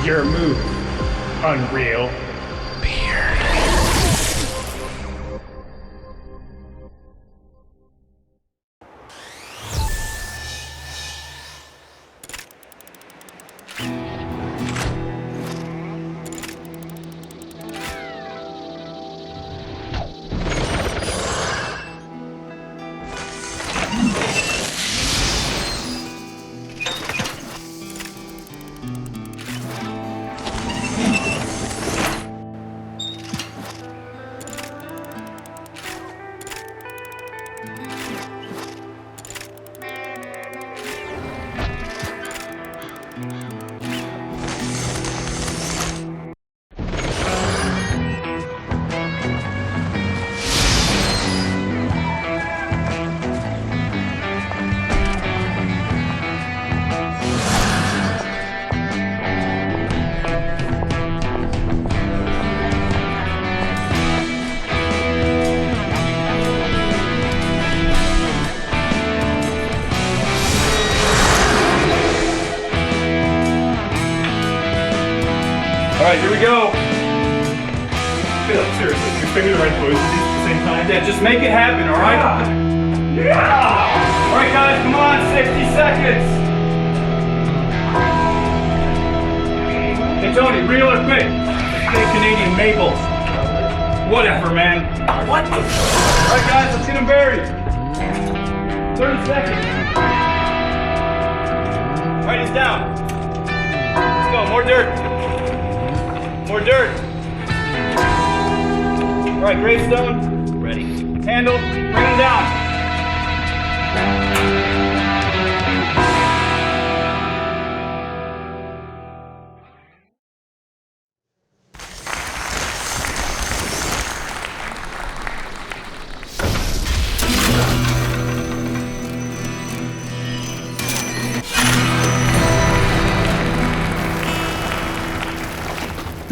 your move, Unreal. Alright, here we go. Seriously, you're making the right choices at the same time? Yeah, just make it happen, alright? Yeah! Alright guys, come on, 60 seconds. Hey Tony, real or quick? Big Canadian maple. Whatever, man. What? Alright guys, let's get them buried. 30 seconds. Alright, he's down. Let's go, more dirt. More dirt. All right, gravestone. Ready. Handle. Bring him down.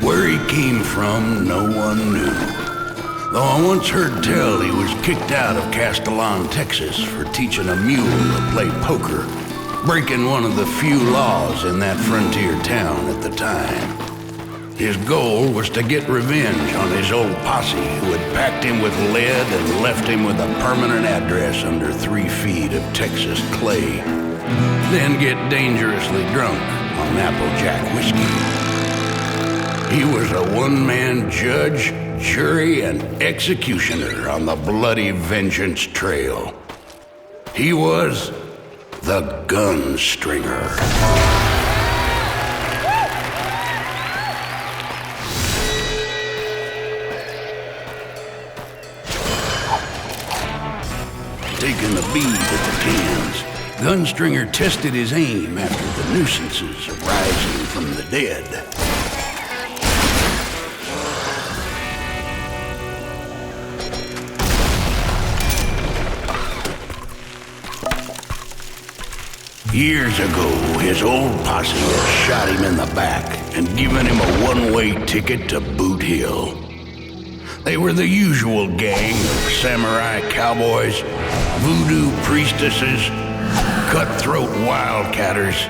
Where he came from, no one knew. Though I once heard tell he was kicked out of Castellon, Texas for teaching a mule to play poker, breaking one of the few laws in that frontier town at the time. His goal was to get revenge on his old posse who had packed him with lead and left him with a permanent address under 3 feet of Texas clay. Then get dangerously drunk on Applejack whiskey. He was a one-man judge, jury, and executioner on the bloody vengeance trail. He was the Gunstringer. Taking the bead at the cans, Gunstringer tested his aim after the nuisances of rising from the dead. Years ago, his old posse had shot him in the back and given him a one-way ticket to Boot Hill. They were the usual gang of samurai cowboys, voodoo priestesses, cutthroat wildcatters,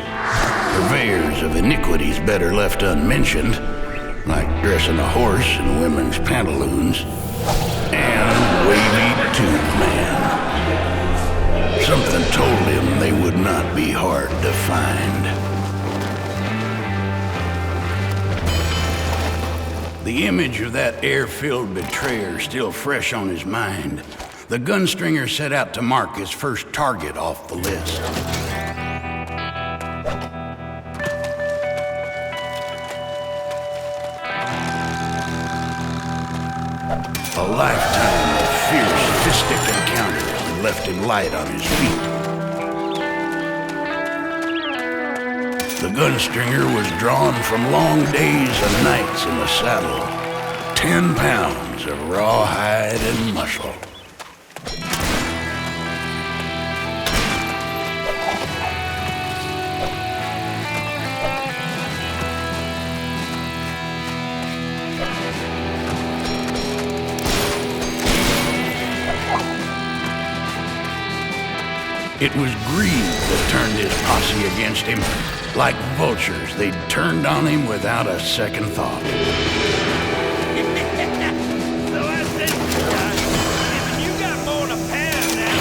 purveyors of iniquities better left unmentioned, like dressing a horse in women's pantaloons, and wavy tube man. Something told him they would not be hard to find. The image of that air-filled betrayer still fresh on his mind, the Gunstringer set out to mark his first target off the list. A lifetime of fierce fistic encounters left him light on his feet. The Gunstringer was drawn from long days and nights in the saddle. 10 pounds of rawhide and muscle. It was greed that turned his posse against him. Like vultures, they'd turned on him without a second thought. So I said, if you got more than a pound now,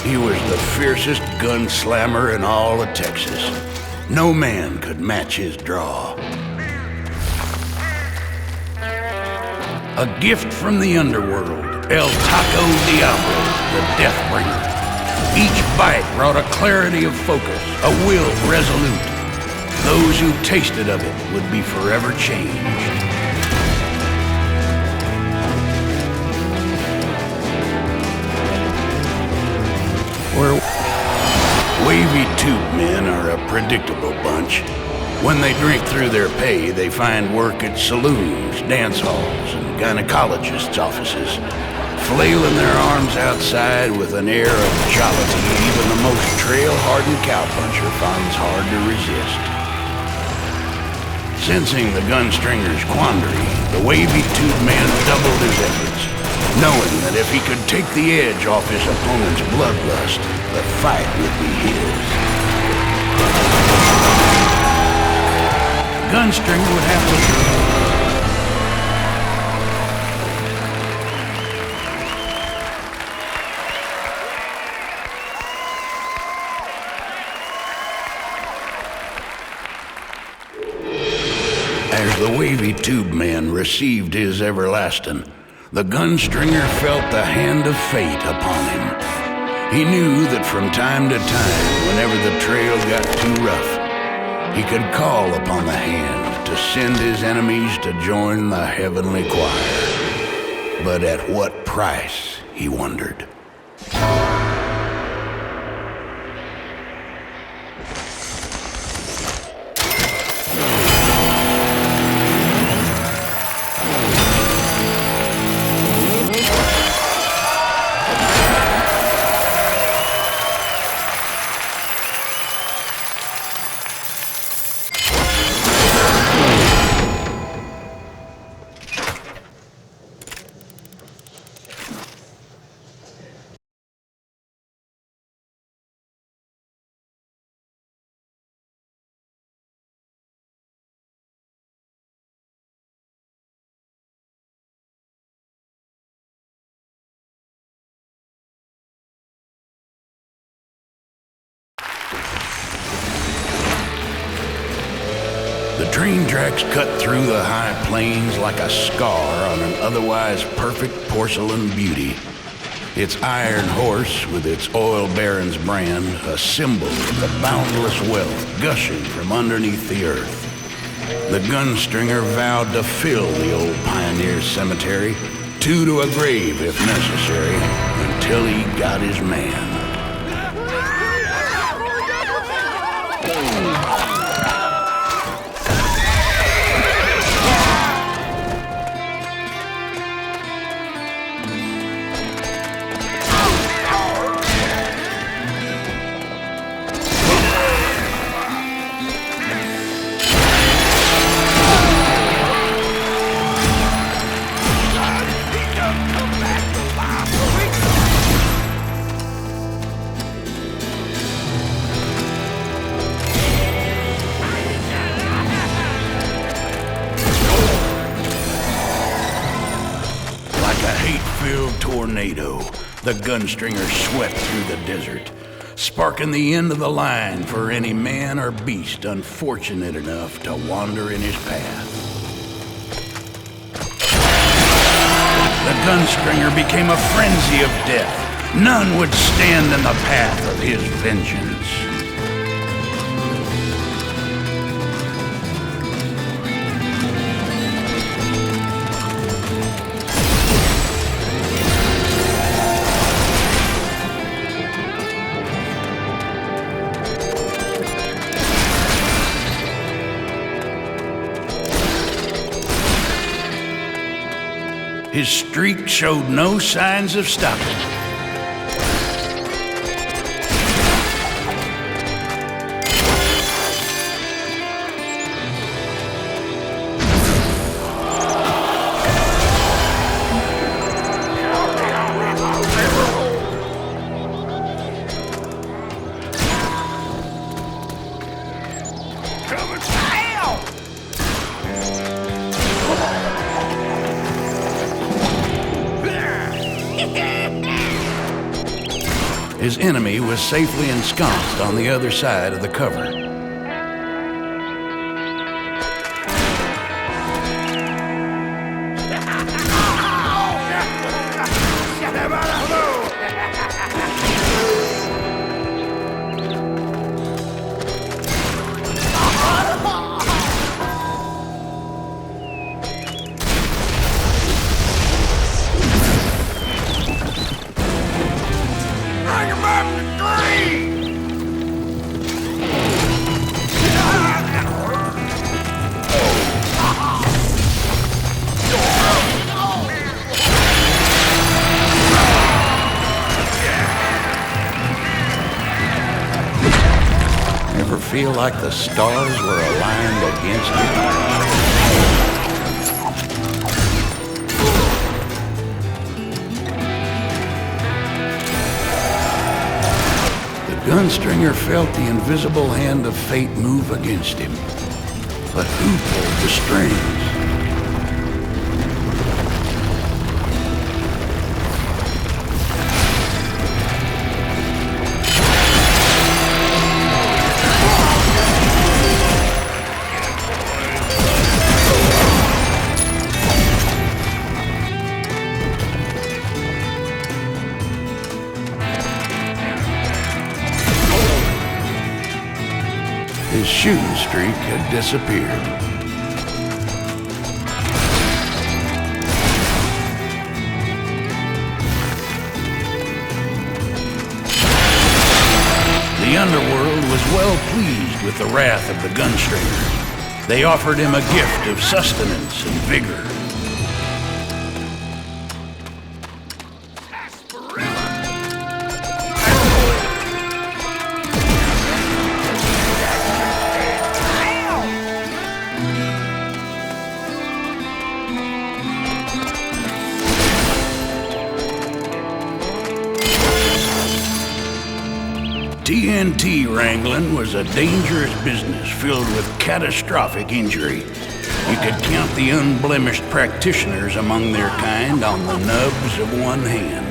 he was the fiercest gunslammer in all of Texas. No man could match his draw. A gift from the underworld, El Taco Diablo, the Deathbringer. Each bite brought a clarity of focus, a will resolute. Those who tasted of it would be forever changed. Wavy tube men are a predictable bunch. When they drink through their pay, they find work at saloons, dance halls, and gynecologists' offices, flailing their arms outside with an air of jollity even the most trail-hardened cowpuncher finds hard to resist. Sensing the gunstringer's quandary, the wavy tube man doubled his efforts, knowing that if he could take the edge off his opponent's bloodlust, the fight would be his. Gunstringer would have to... As the wavy tube man received his everlasting, the gunstringer felt the hand of fate upon him. He knew that from time to time, whenever the trail got too rough, he could call upon the hand to send his enemies to join the heavenly choir. But at what price, he wondered. The train tracks cut through the high plains like a scar on an otherwise perfect porcelain beauty. Its iron horse, with its oil baron's brand, a symbol of the boundless wealth gushing from underneath the earth. The gunstringer vowed to fill the old pioneer cemetery, two to a grave if necessary, until he got his man. Tornado, the gunstringer swept through the desert, sparking the end of the line for any man or beast unfortunate enough to wander in his path. The gunstringer became a frenzy of death. None would stand in the path of his vengeance. His streak showed no signs of stopping. His enemy was safely ensconced on the other side of the cover. Ever feel like the stars were aligned against you? The gunstringer felt the invisible hand of fate move against him. But who pulled the strings? His shooting streak had disappeared. The underworld was well pleased with the wrath of the gunstringer. They offered him a gift of sustenance and vigor. TNT wrangling was a dangerous business filled with catastrophic injury. You could count the unblemished practitioners among their kind on the nubs of one hand.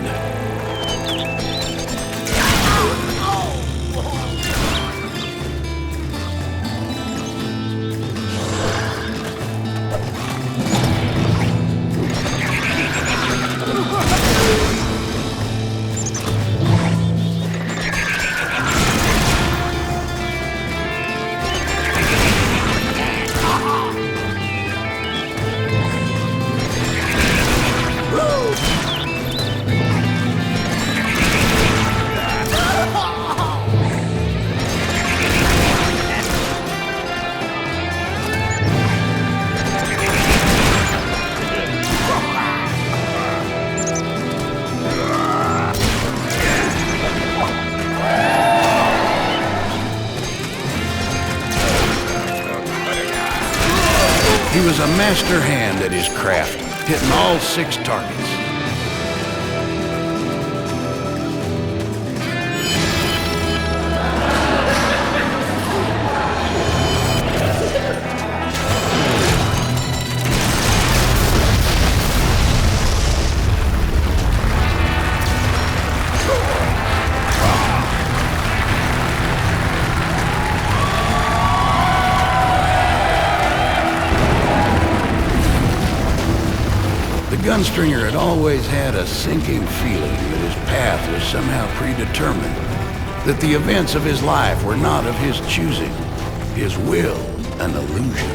He was a master hand at his craft, hitting all 6 targets. The gunstringer had always had a sinking feeling that his path was somehow predetermined, that the events of his life were not of his choosing, his will an illusion.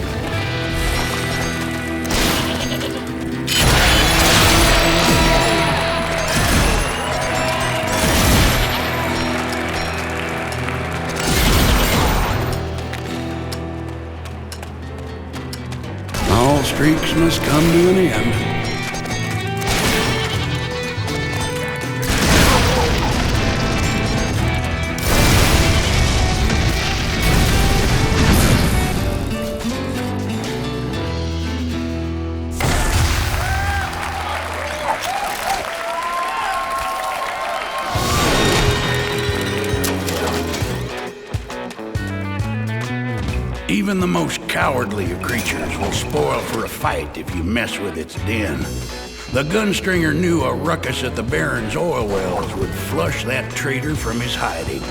All streaks must come to an end. Even the most cowardly of creatures will spoil for a fight if you mess with its den. The Gunstringer knew a ruckus at the Baron's oil wells would flush that traitor from his hiding.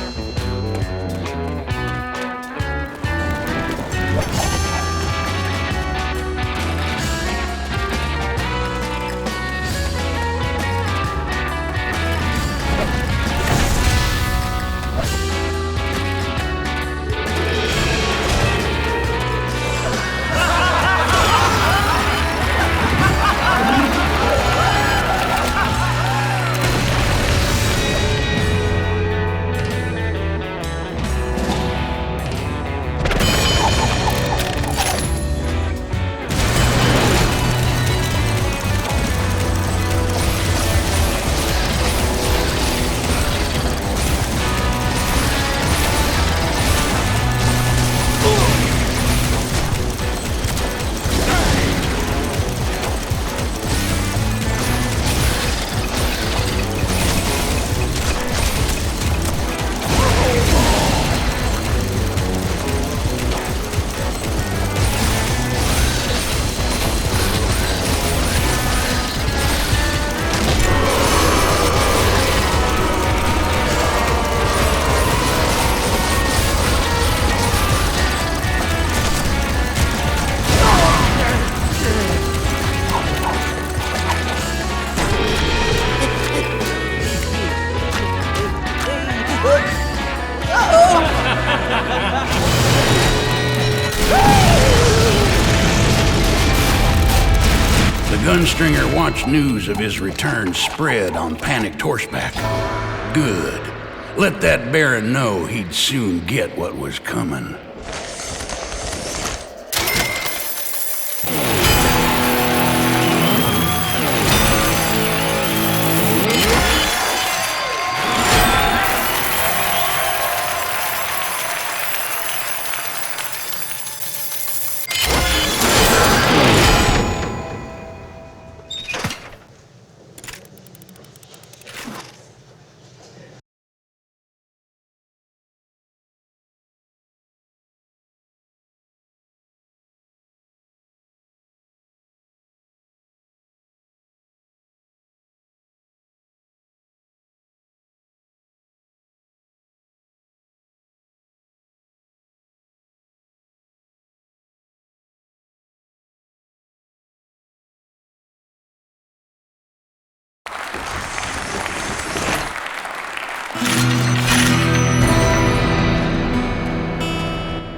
Gunstringer watched news of his return spread on panicked horseback. Good. Let that Baron know he'd soon get what was coming.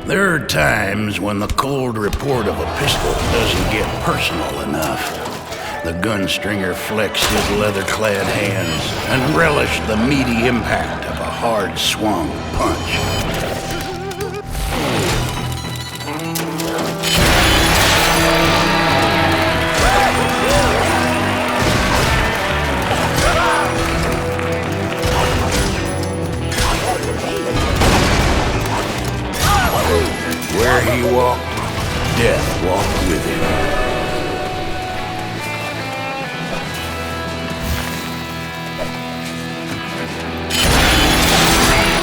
There are times when the cold report of a pistol doesn't get personal enough. The Gunstringer flexed his leather-clad hands and relished the meaty impact of a hard-swung punch. Where he walked, death walked with him.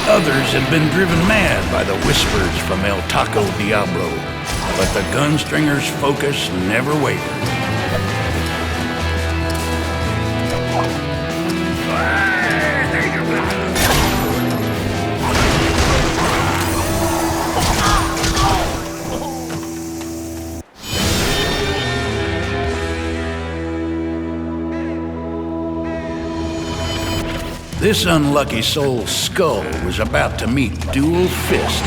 Others have been driven mad by the whispers from El Taco Diablo, but the Gunstringer's focus never wavered. This unlucky soul's skull was about to meet dual fists.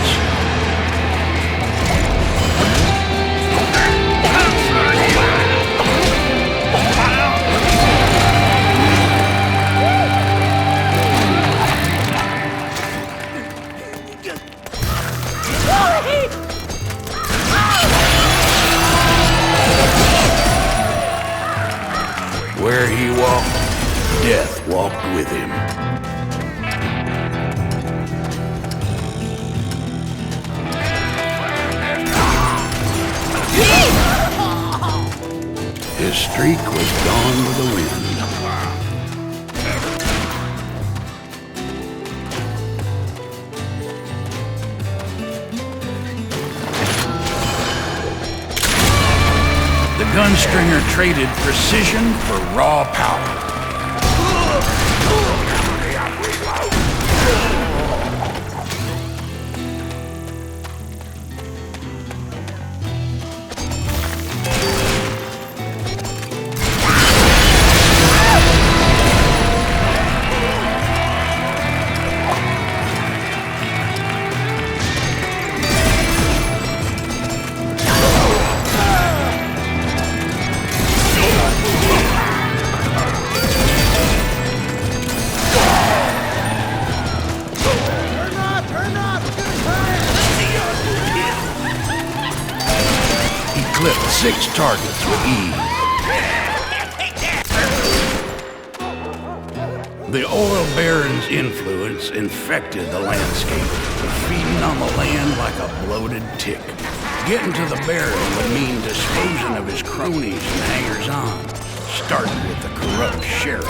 Where he walked, death walked with him. His streak was gone with the wind. The Gunstringer traded precision for raw power. Clipped 6 targets with ease. The oil baron's influence infected the landscape, feeding on the land like a bloated tick. Getting to the baron would mean disposing of his cronies and hangers-on, starting with the corrupt sheriff.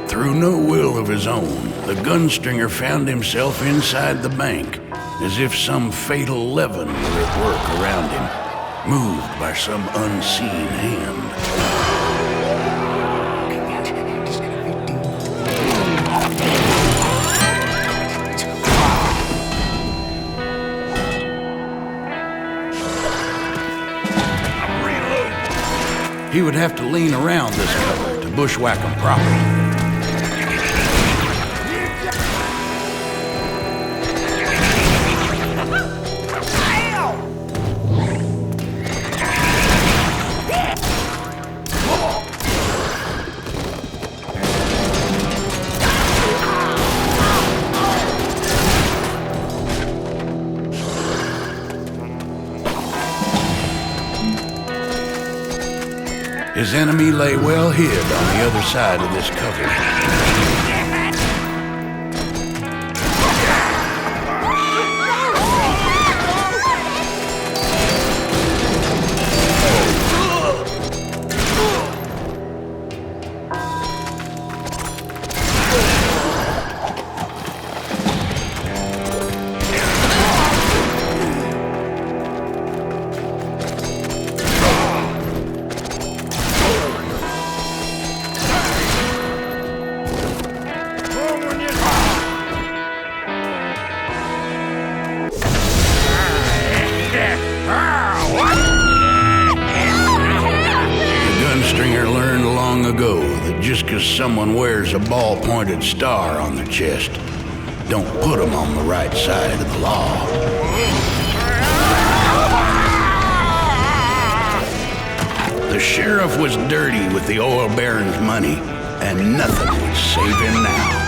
Through no will of his own, the Gunstringer found himself inside the bank, as if some fatal leaven were at work around him, moved by some unseen hand. He would have to lean around this cover to bushwhack him properly. His enemy lay well hid on the other side of this cover. Just because someone wears a ball-pointed star on their chest, don't put them on the right side of the law. The sheriff was dirty with the oil baron's money, and nothing would save him now.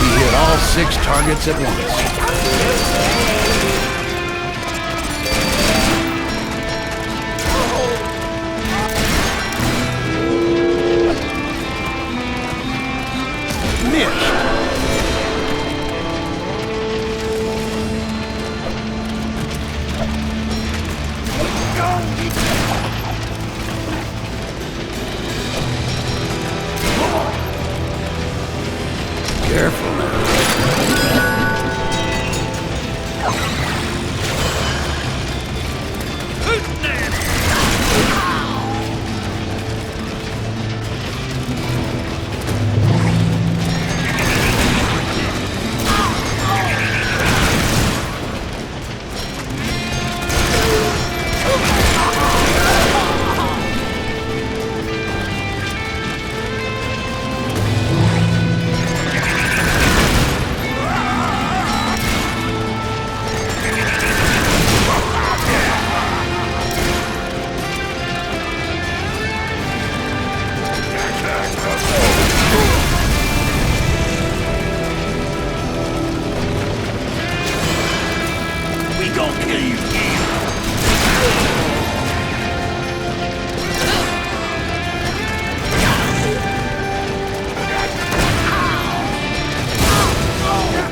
He hit all 6 targets at once.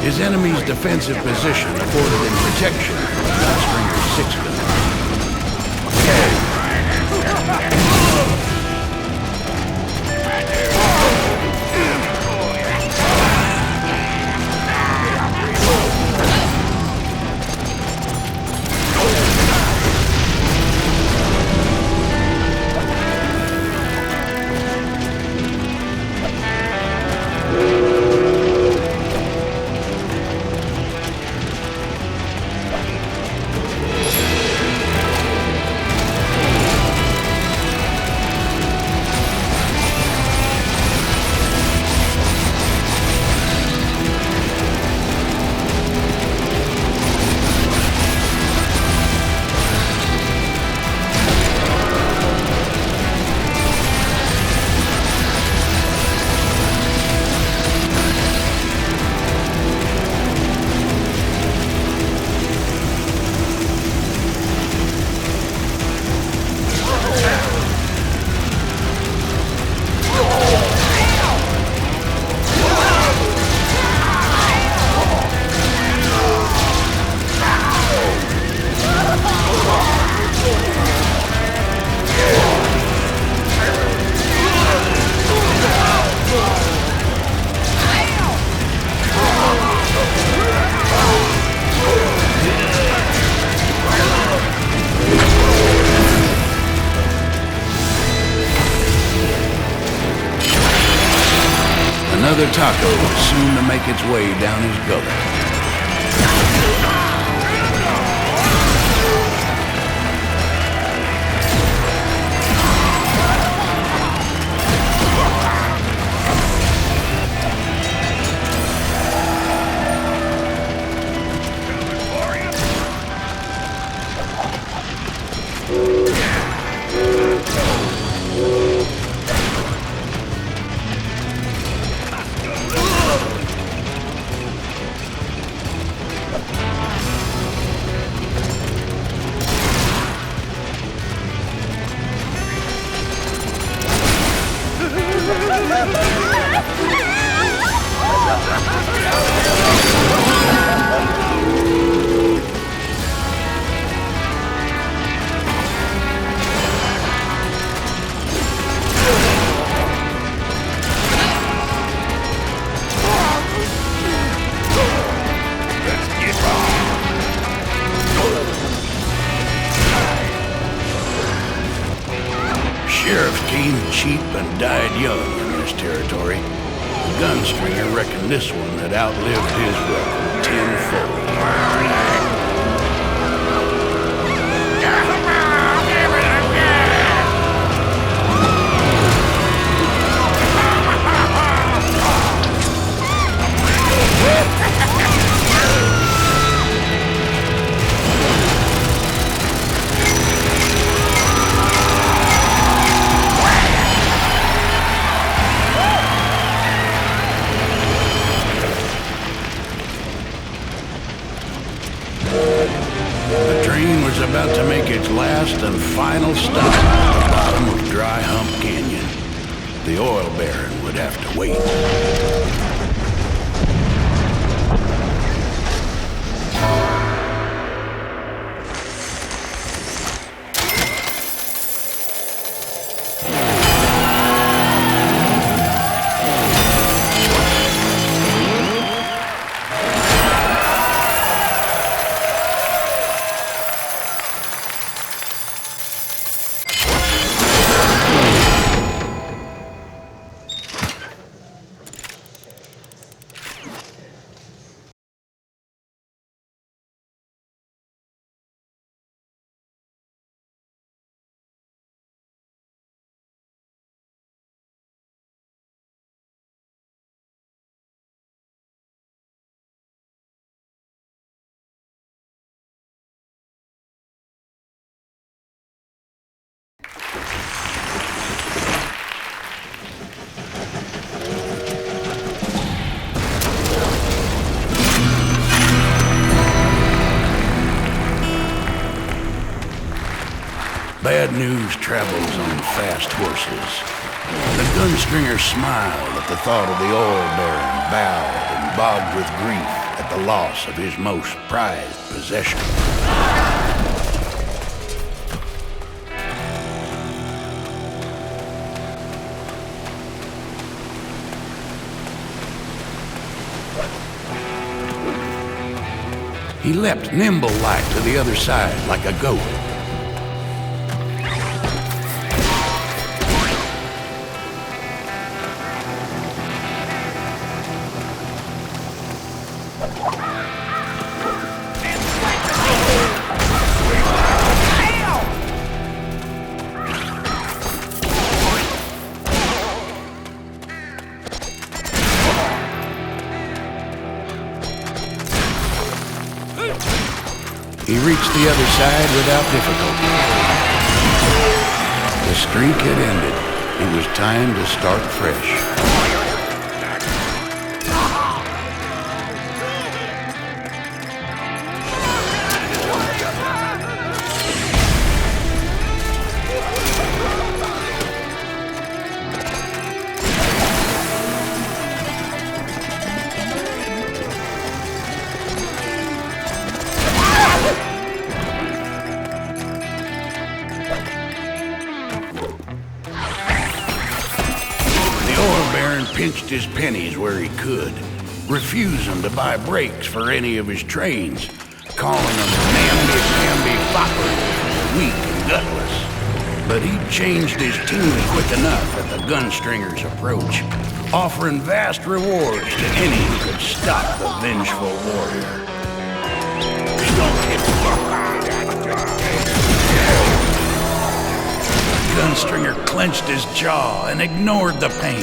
His enemy's defensive position afforded him protection from Gunstringer's six-gun. Another taco was soon to make its way down his gullet. Sheriffs came cheap and died young in this territory. The Gunstringer reckoned this one had outlived his welcome tenfold. The train was about to make its last and final stop at the bottom of Dry Hump Canyon. The oil baron would have to wait. Bad news travels on fast horses. The Gunstringer smiled at the thought of the oil baron, bowed and bogged with grief at at the loss of his most prized possession. He leapt nimble-like to the other side like a goat. He reached the other side without difficulty. The streak had ended. It was time to start fresh. Pinched his pennies where he could, refusing to buy brakes for any of his trains, calling them namby-pamby foppers, weak and gutless. But he changed his tune quick enough at the Gunstringer's approach, offering vast rewards to any who could stop the vengeful warrior. Gunstringer clenched his jaw and ignored the pain.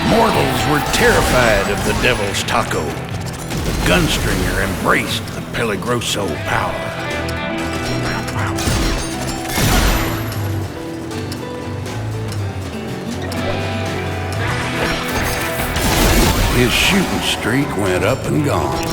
Mortals were terrified of the Devil's Taco. The Gunstringer embraced the Peligroso power. His shooting streak went up and gone.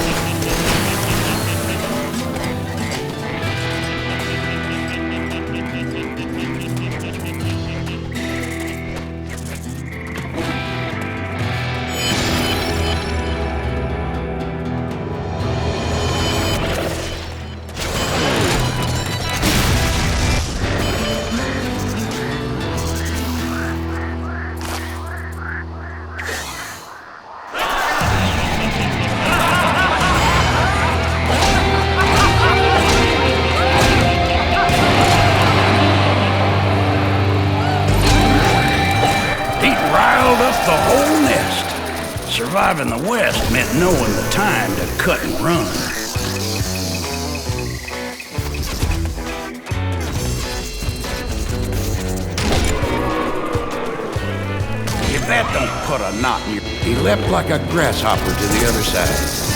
The whole nest. Surviving the West meant knowing the time to cut and run. If that don't put a knot in your... He leapt like a grasshopper to the other side.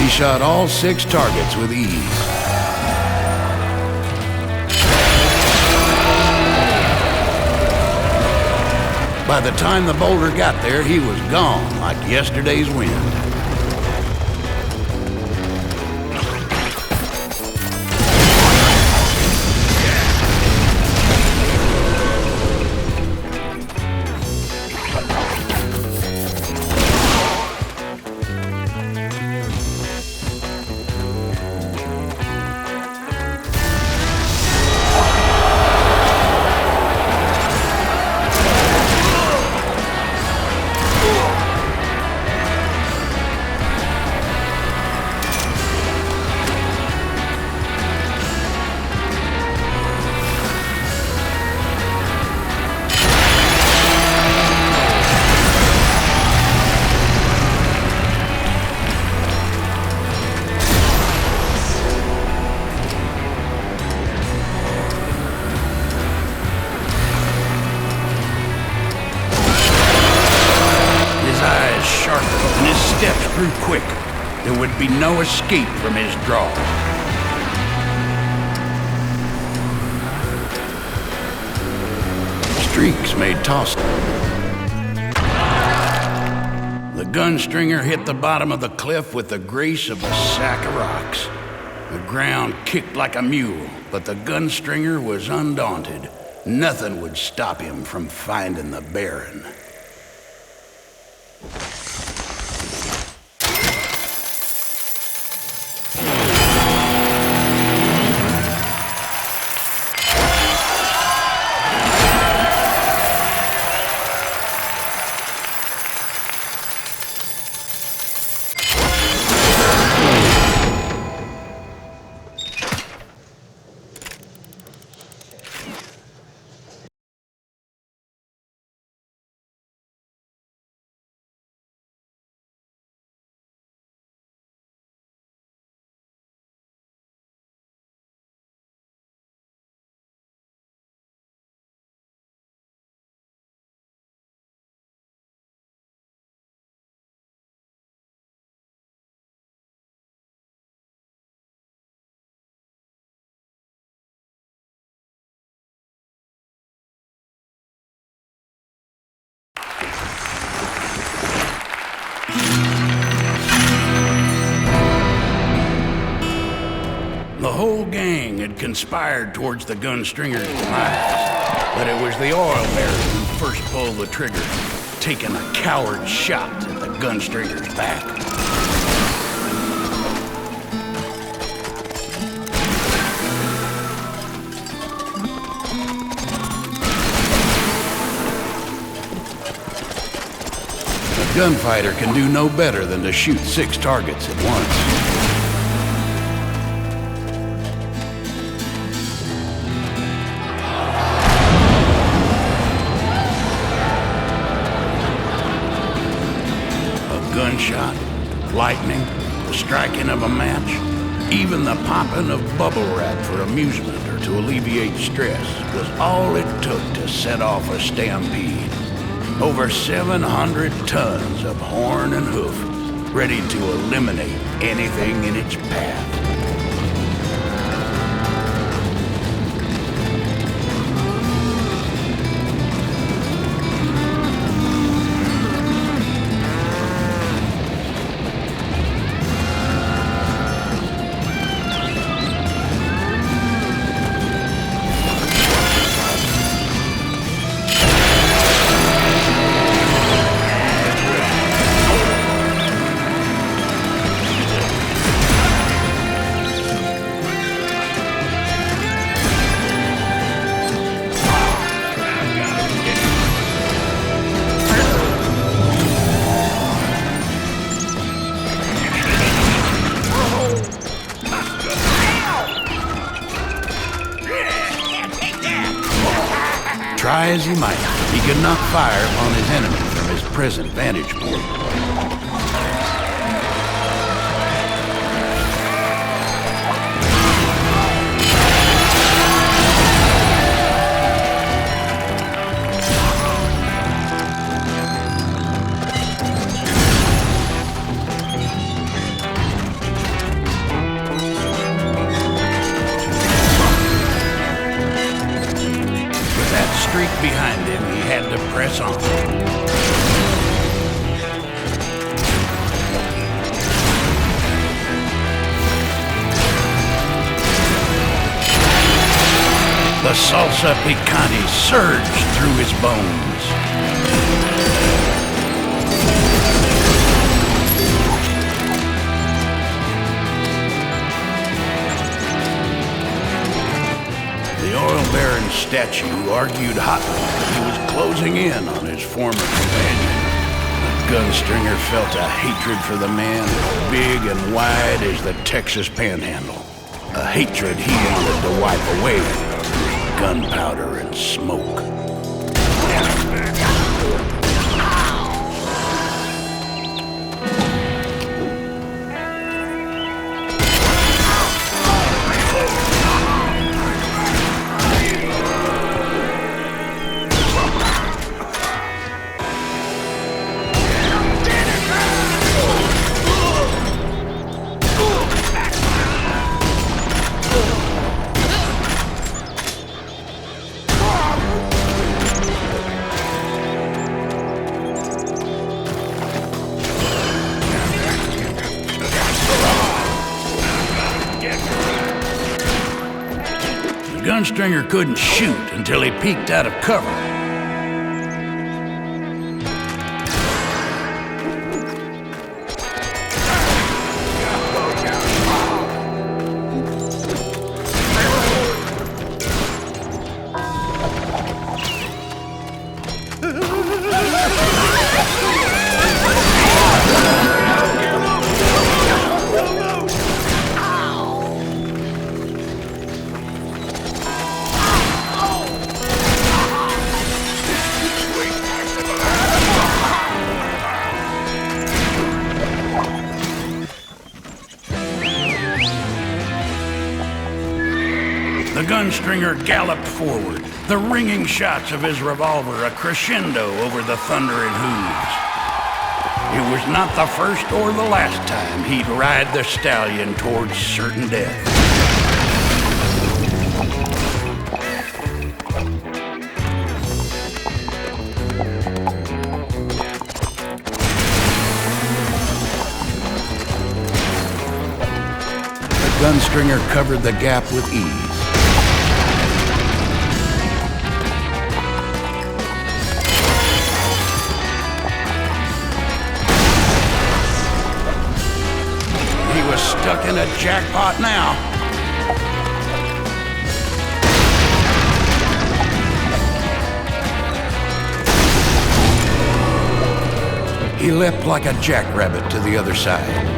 He shot all 6 targets with ease. By the time the boulder got there, he was gone like yesterday's wind. and his steps grew quick. There would be no escape from his draw. Streaks made tossing. The gunstringer hit the bottom of the cliff with the grace of a sack of rocks. The ground kicked like a mule, but the gunstringer was undaunted. Nothing would stop him from finding the Baron. The whole gang had conspired towards the gunstringer's demise, but it was the oil baron who first pulled the trigger, taking a coward shot at the gunstringer's back. A gunfighter can do no better than to shoot 6 targets at once. Gunshot, lightning, the striking of a match, even the popping of bubble wrap for amusement or to alleviate stress was all it took to set off a stampede. Over 700 tons of horn and hoof, ready to eliminate anything in its path. Try as he might, he could not fire upon his enemy from his present vantage point. Behind him, he had to press on. The salsa picante surged through his bones. The oil baron's statue argued hotly that he was closing in on his former companion. The gunstringer felt a hatred for the man as big and wide as the Texas Panhandle. A hatred he wanted to wipe away with gunpowder and smoke. Gunstringer couldn't shoot until he peeked out of cover. The Gunstringer galloped forward, the ringing shots of his revolver a crescendo over the thundering hooves. It was not the first or the last time he'd ride the stallion towards certain death. The Gunstringer covered the gap with ease. Stuck in a jackpot now. He leapt like a jackrabbit to the other side.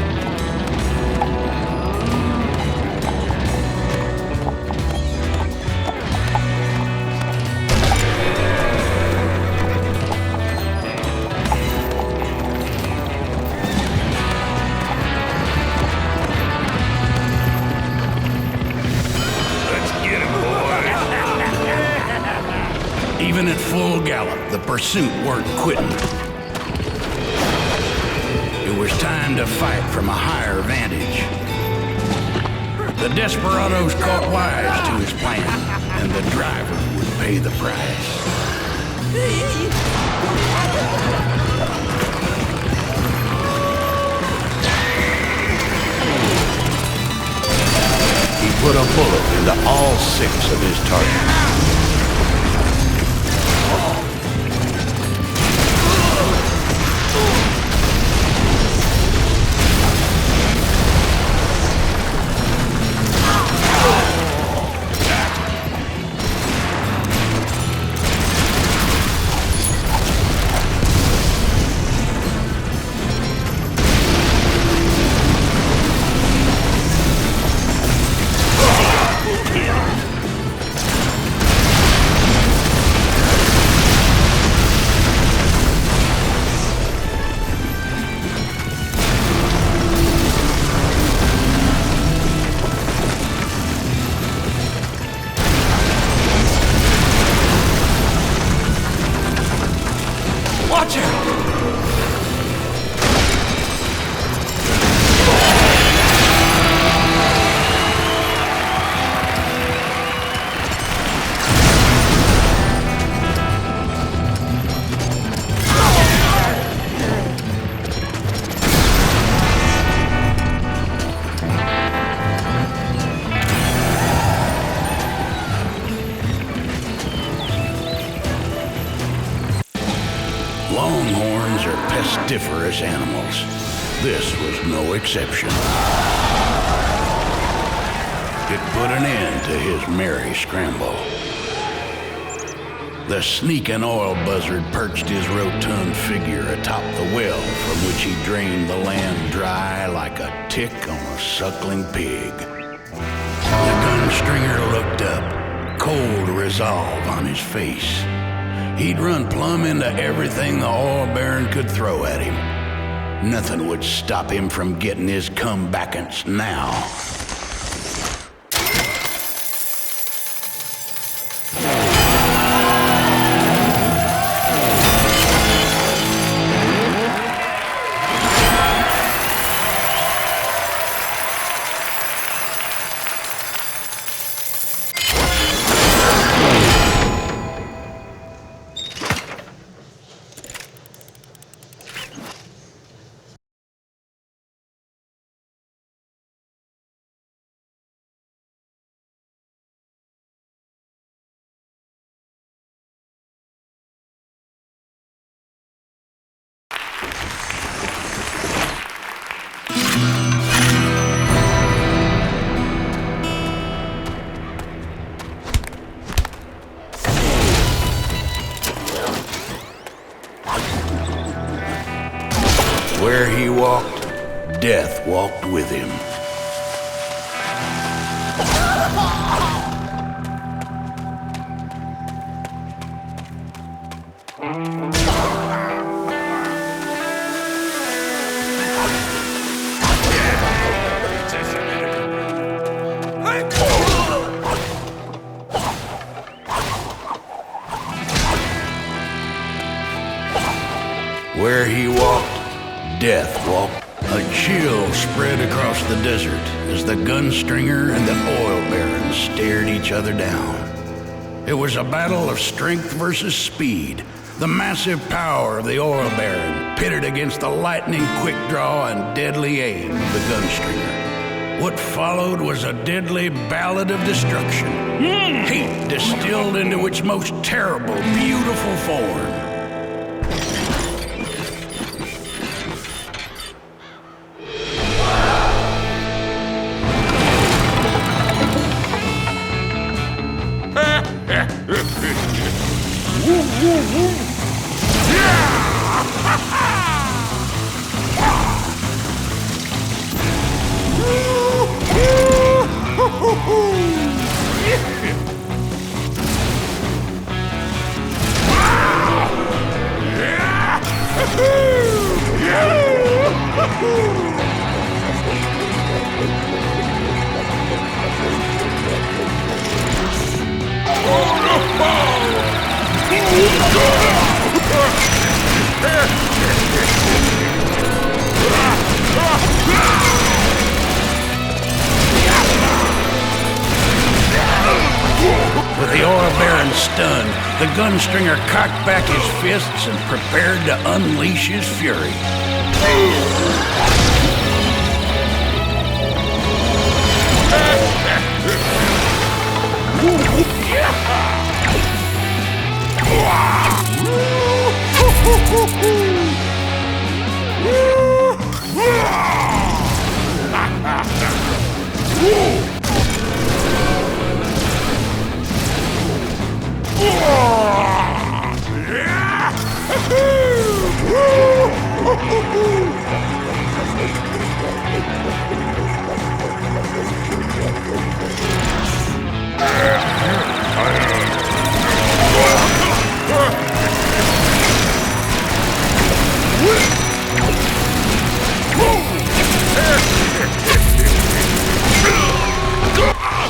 Even at full gallop, the pursuit weren't quitting. It was time to fight from a higher vantage. The desperados caught wise to his plan, and the driver would pay the price. He put a bullet into all 6 of his targets. Watch out! Longhorns are pestiferous animals. This was no exception. It put an end to his merry scramble. The sneaking oil buzzard perched his rotund figure atop the well from which he drained the land dry like a tick on a suckling pig. The Gunstringer looked up, cold resolve on his face. He'd run plumb into everything the oil baron could throw at him. Nothing would stop him from getting his comebackance now. Where he walked, death walked with him. Where he walked, death walked. A chill spread across the desert as the Gunstringer and the Oil Baron stared each other down. It was a battle of strength versus speed. The massive power of the Oil Baron pitted against the lightning-quick draw and deadly aim of the Gunstringer. What followed was a deadly ballad of destruction. Hate distilled into its most terrible, beautiful form. With the Oil Baron stunned, the Gunstringer cocked back his fists and prepared to unleash his fury.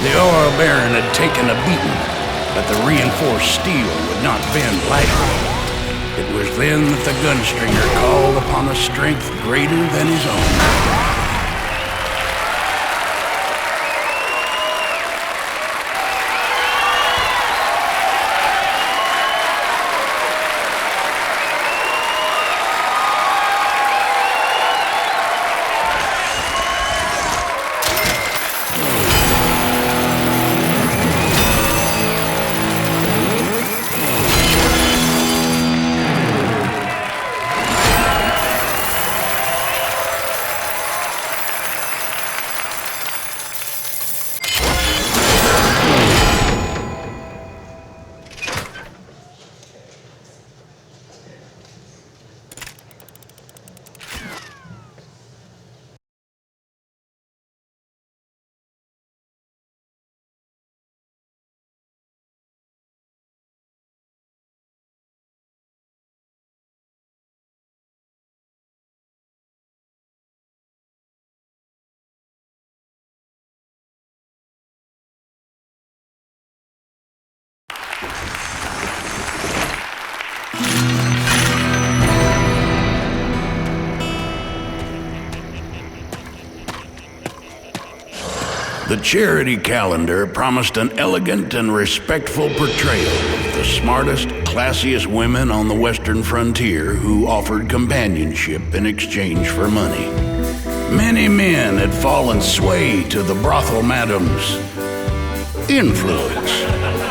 The Oil Baron had taken a beating, but the reinforced steel would not bend lightly. It was then that the Gunstringer called upon a strength greater than his own. The charity calendar promised an elegant and respectful portrayal of the smartest, classiest women on the western frontier who offered companionship in exchange for money. Many men had fallen sway to the brothel madam's influence,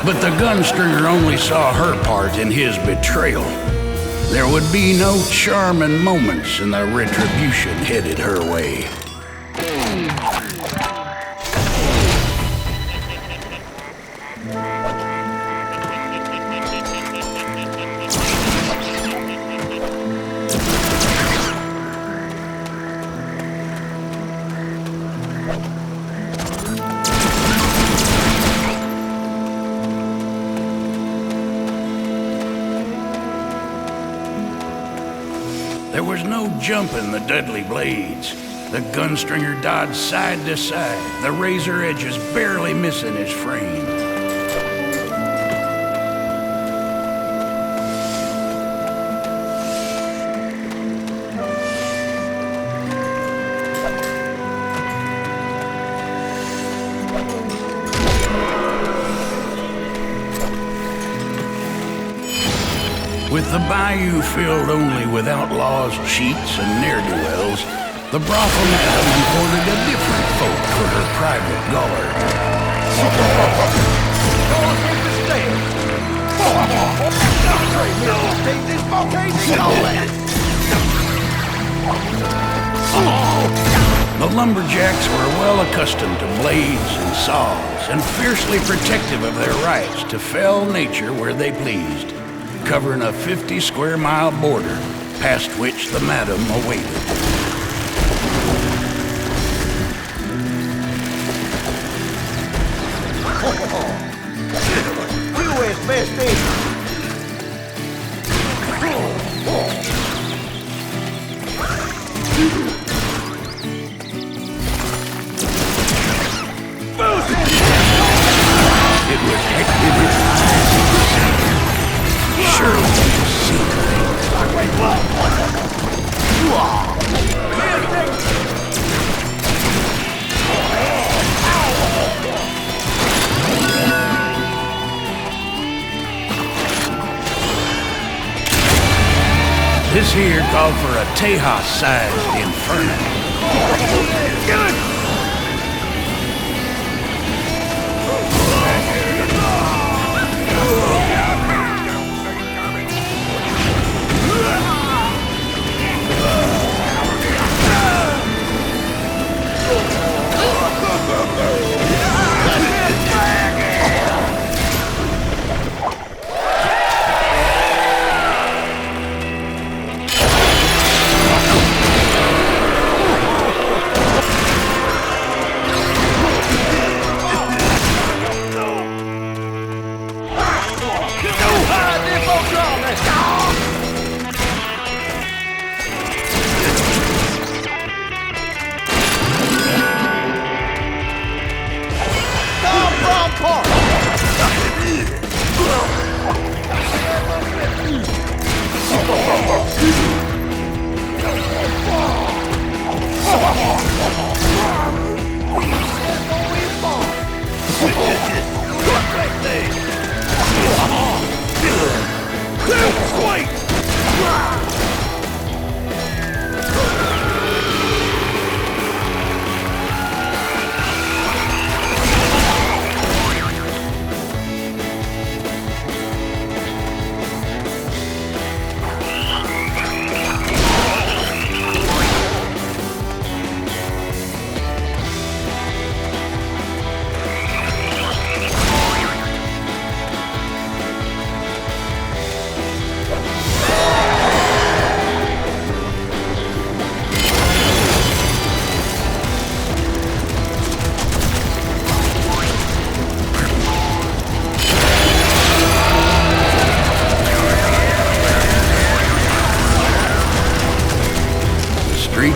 but the Gunstringer only saw her part in his betrayal. There would be no charming moments in the retribution headed her way. There was no jumping the deadly blades. The gunstringer dodged side to side, the razor edges barely missing his frame. With the bayou filled only with outlaws, cheats, and ne'er-do-wells, the brothel madam imported a different folk for her private guard. The lumberjacks were well accustomed to blades and saws, and fiercely protective of their rights to fell nature where they pleased, covering a 50-square-mile border, past which the madam awaited. It was hectic. Surely you've seen things. This here called for a Tejas-sized inferno.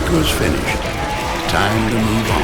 Was finished. Time to move on.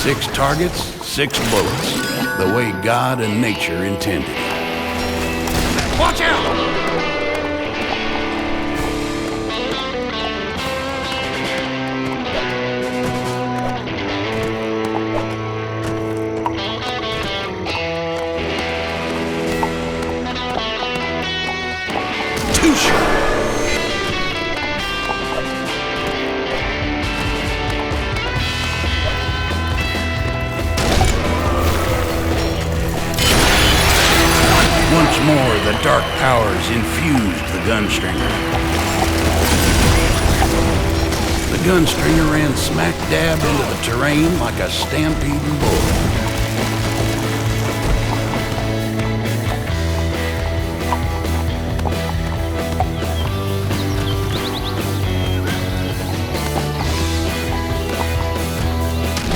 Six targets, 6 bullets. The way God and nature intended. Watch out! the dark powers infused the Gunstringer. The Gunstringer ran smack dab into the terrain like a stampeding bull.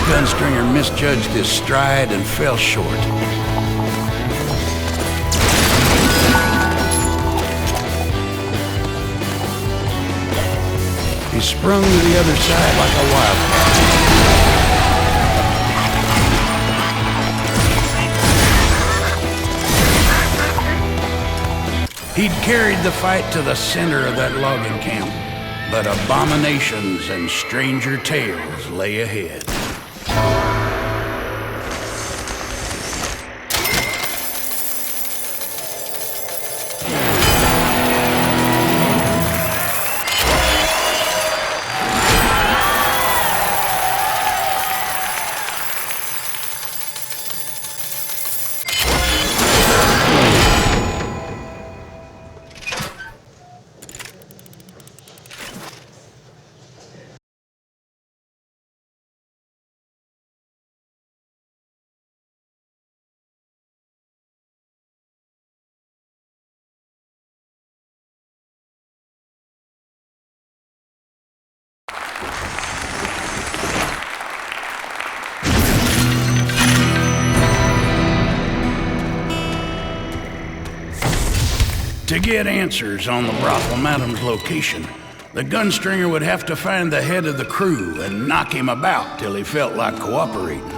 Gunstringer misjudged his stride and fell short. He sprung to the other side like a wildcat. He'd carried the fight to the center of that logging camp, but abominations and stranger tales lay ahead. To get answers on the Brothel Madam's location, the Gunstringer would have to find the head of the crew and knock him about till he felt like cooperating.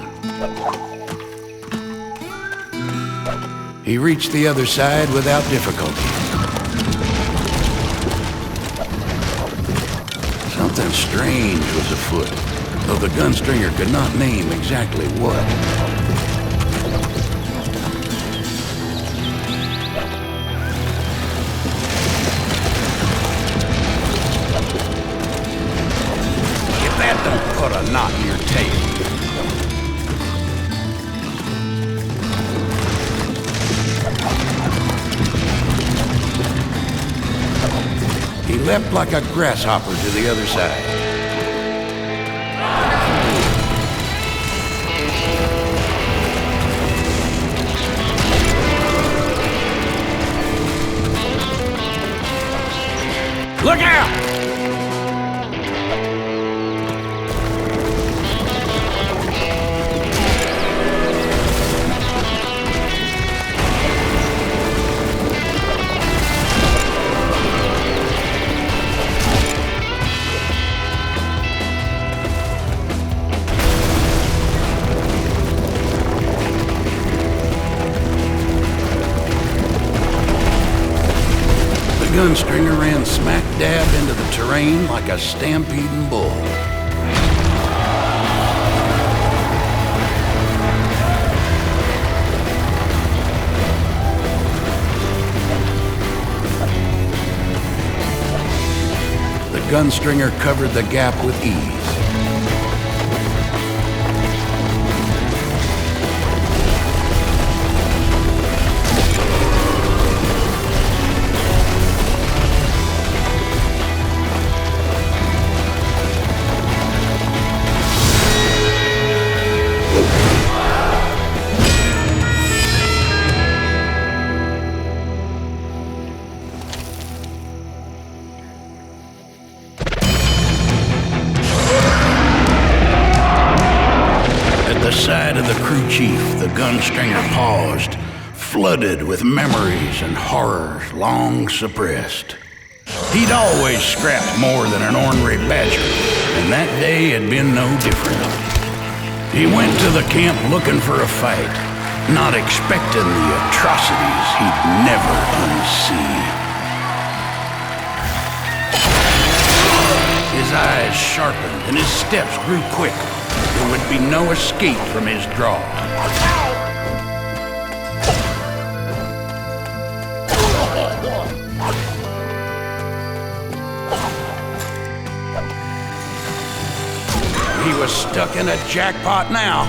He reached the other side without difficulty. Something strange was afoot, though the Gunstringer could not name exactly what. Don't put a knot in your tail. He leapt like a grasshopper to the other side. Look out! The Gunstringer ran smack dab into the terrain like a stampeding bull. The Gunstringer covered the gap with ease. Side of the crew chief, the Gunstringer paused, flooded with memories and horrors long suppressed. He'd always scrapped more than an ornery badger, and that day had been no different. He went to the camp looking for a fight, not expecting the atrocities he'd never unsee. His eyes sharpened and his steps grew quick. There would be no escape from his draw. He was stuck in a jackpot now.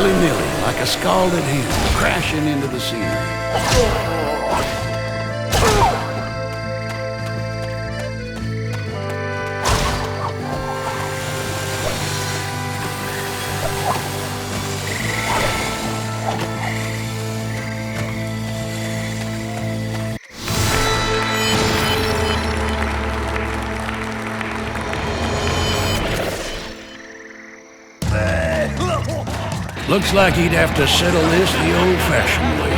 willy-nilly, like a scalded hen, crashing into the scenery. Looks like he'd have to settle this the old-fashioned way.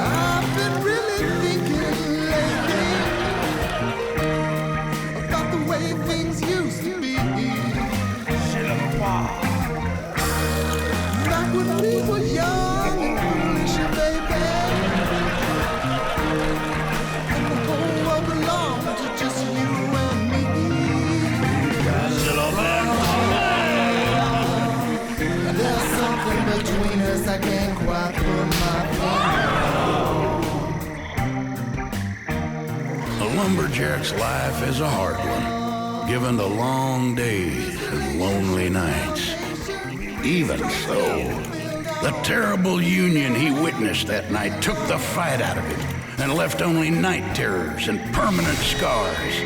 I've been really thinking lately about the way things used to be. Back when we were young and foolish, baby, and the whole world belonged to just you and me. There's something between us I can't quite put my finger on. A lumberjack's life is a hard one, given to long days and lonely nights. Even so, the terrible union he witnessed that night took the fight out of him and left only night terrors and permanent scars.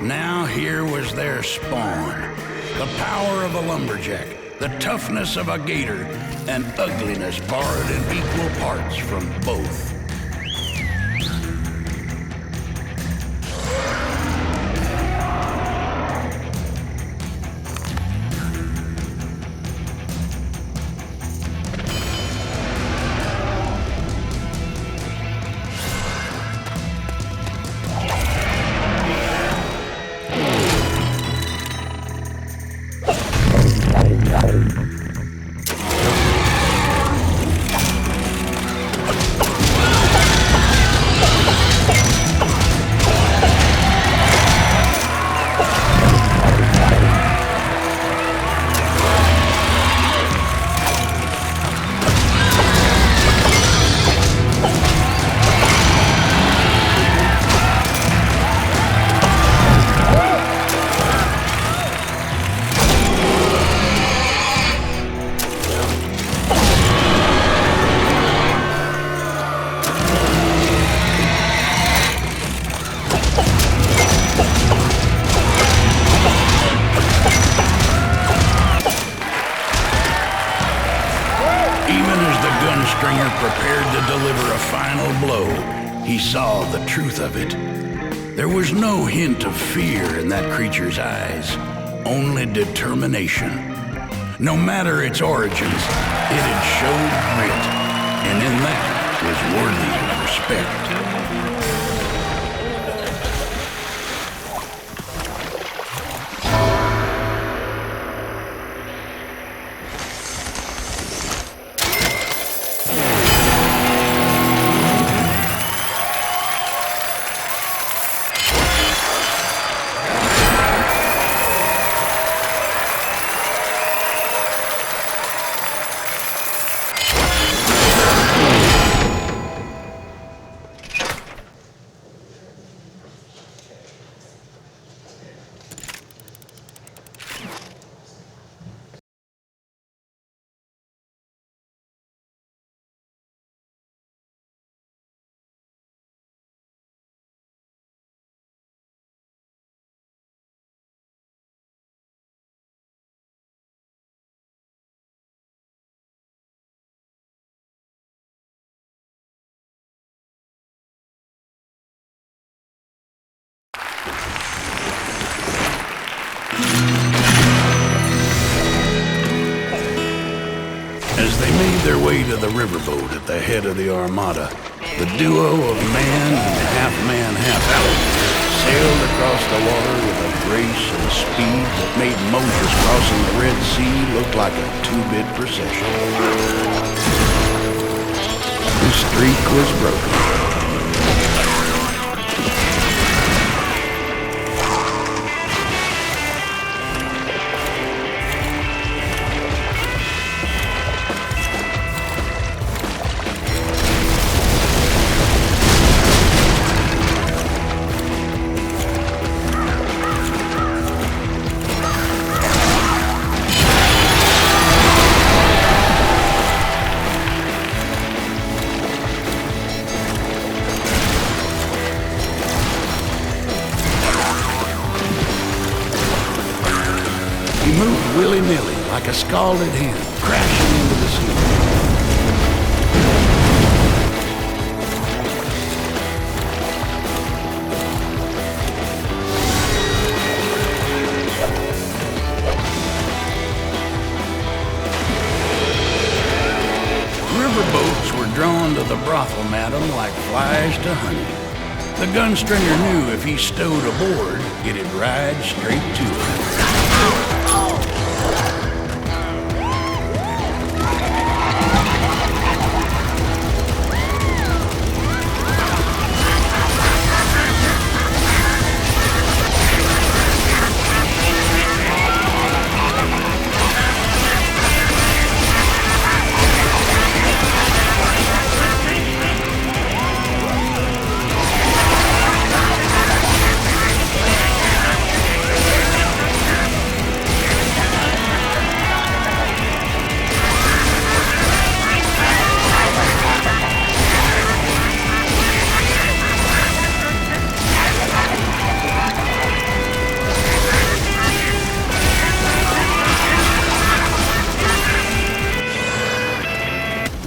Now here was their spawn, the power of a lumberjack, the toughness of a gator, and ugliness borrowed in equal parts from both. Gunstringer prepared to deliver a final blow, he saw the truth of it. There was no hint of fear in that creature's eyes, only determination. No matter its origins, it had showed grit, and in that was worthy of respect. As they made their way to the riverboat at the head of the armada, the duo of man and half-man, half-elf sailed across the water with a grace and speed that made Moses crossing the Red Sea look like a two-bit procession. The streak was broken. scalded hand crashing into the ceiling. Riverboats were drawn to the brothel, madam, like flies to honey. The gunstringer knew if he stowed aboard, it'd ride straight to her.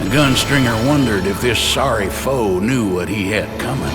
Gunstringer wondered if this sorry foe knew what he had coming.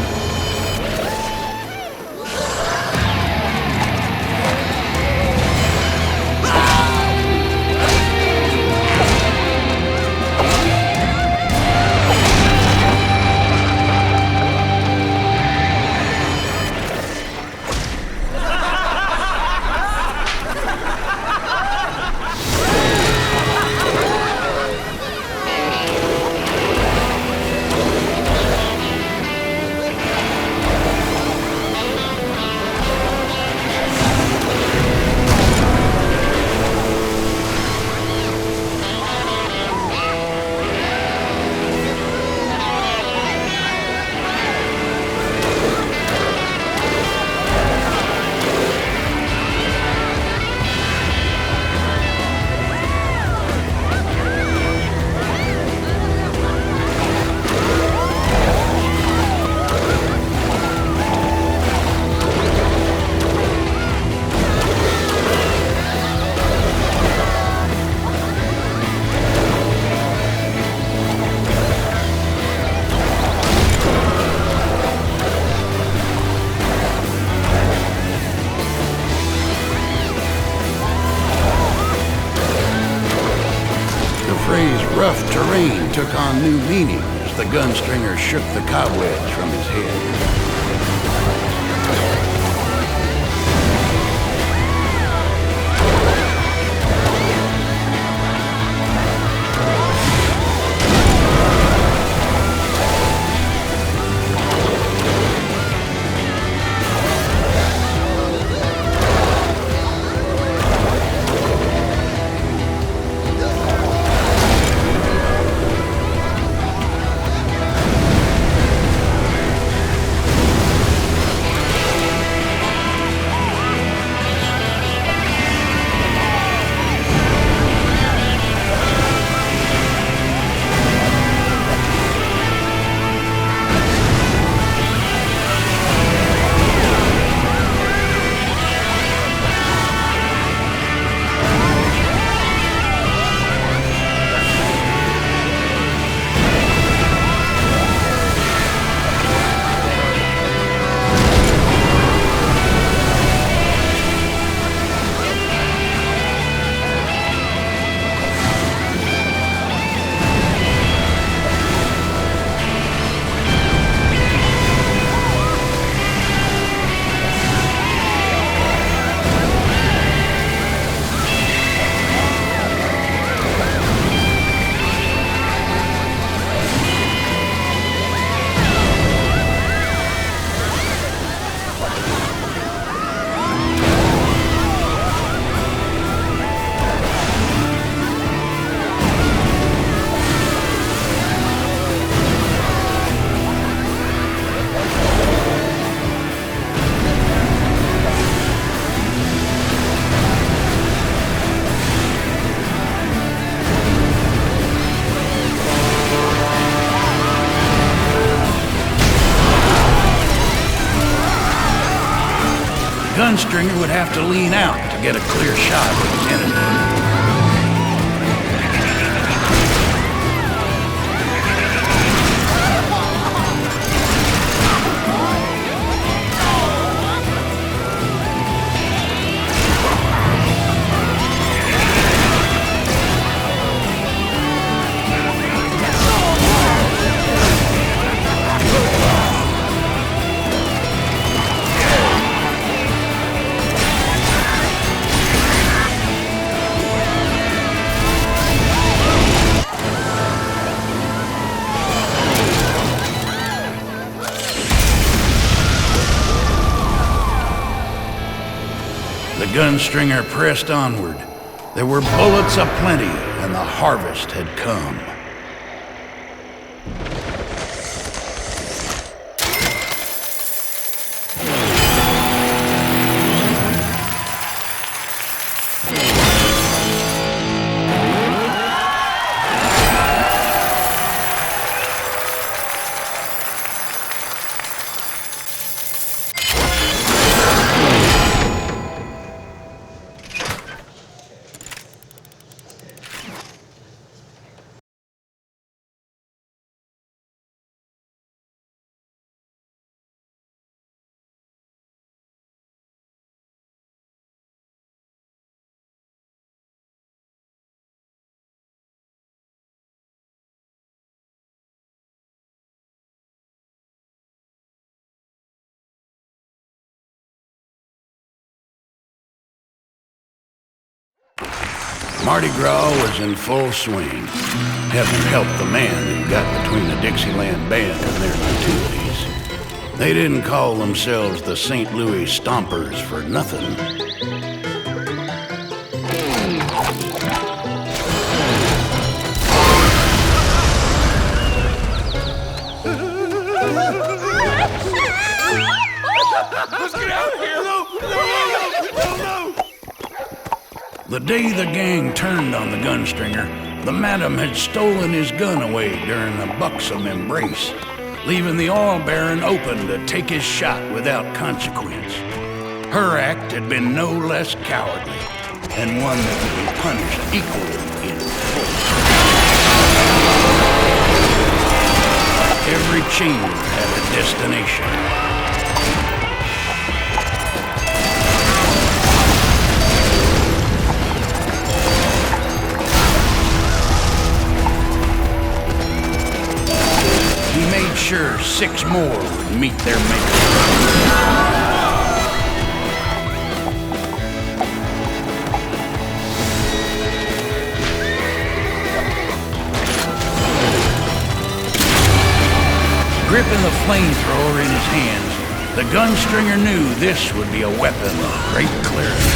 Rough terrain took on new meaning as the gunstringer shook the cobwebs from his head. Gunstringer would have to lean out to get a clear shot of the enemy. Gunstringer pressed onward. There were bullets aplenty, and the harvest had come. Mardi Gras was in full swing. Heaven help the man who got between the Dixieland band and their gratuities. They didn't call themselves the St. Louis Stompers for nothing. Let's get out of here! No! The day the gang turned on the Gunstringer, the madam had stolen his gun away during a buxom embrace, leaving the oil baron open to take his shot without consequence. Her act had been no less cowardly, and one that would be punished equally in full. Every chamber had a destination. He made sure 6 more would meet their maker. Gripping the flamethrower in his hands, the Gunstringer knew this would be a weapon of great clarity.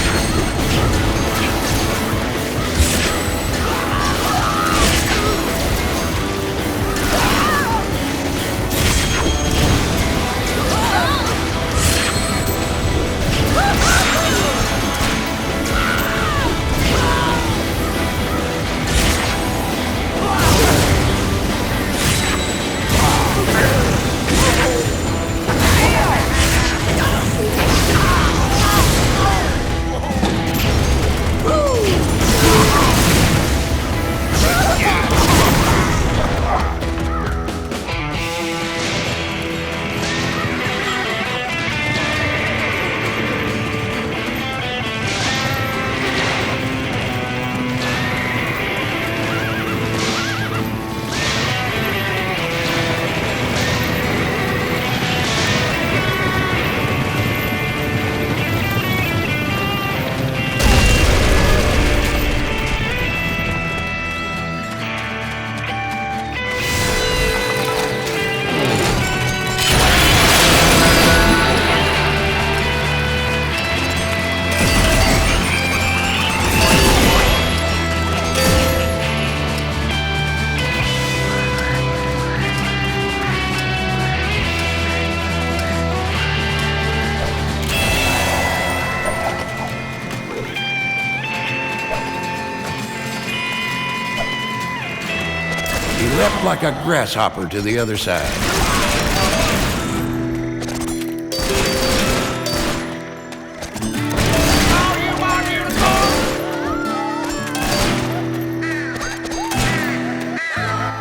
He leapt like a grasshopper to the other side.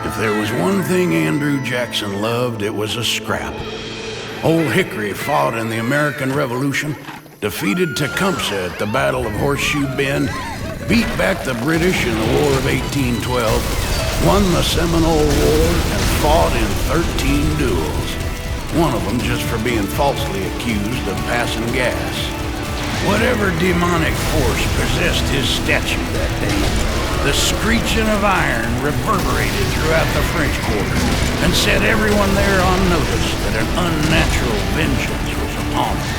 If there was one thing Andrew Jackson loved, it was a scrap. Old Hickory fought in the American Revolution, defeated Tecumseh at the Battle of Horseshoe Bend, beat back the British in the War of 1812, won the Seminole War, and fought in 13 duels. One of them just for being falsely accused of passing gas. Whatever demonic force possessed his statue that day, the screeching of iron reverberated throughout the French Quarter and set everyone there on notice that an unnatural vengeance was upon them.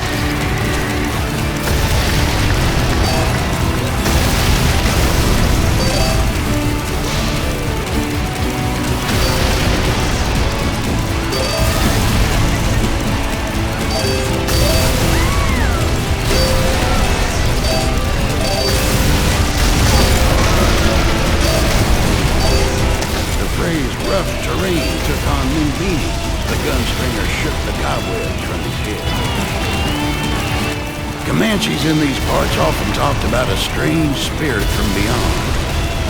rough terrain took on new meaning as the gunstringer shook the cobwebs from his head. Comanches in these parts often talked about a strange spirit from beyond,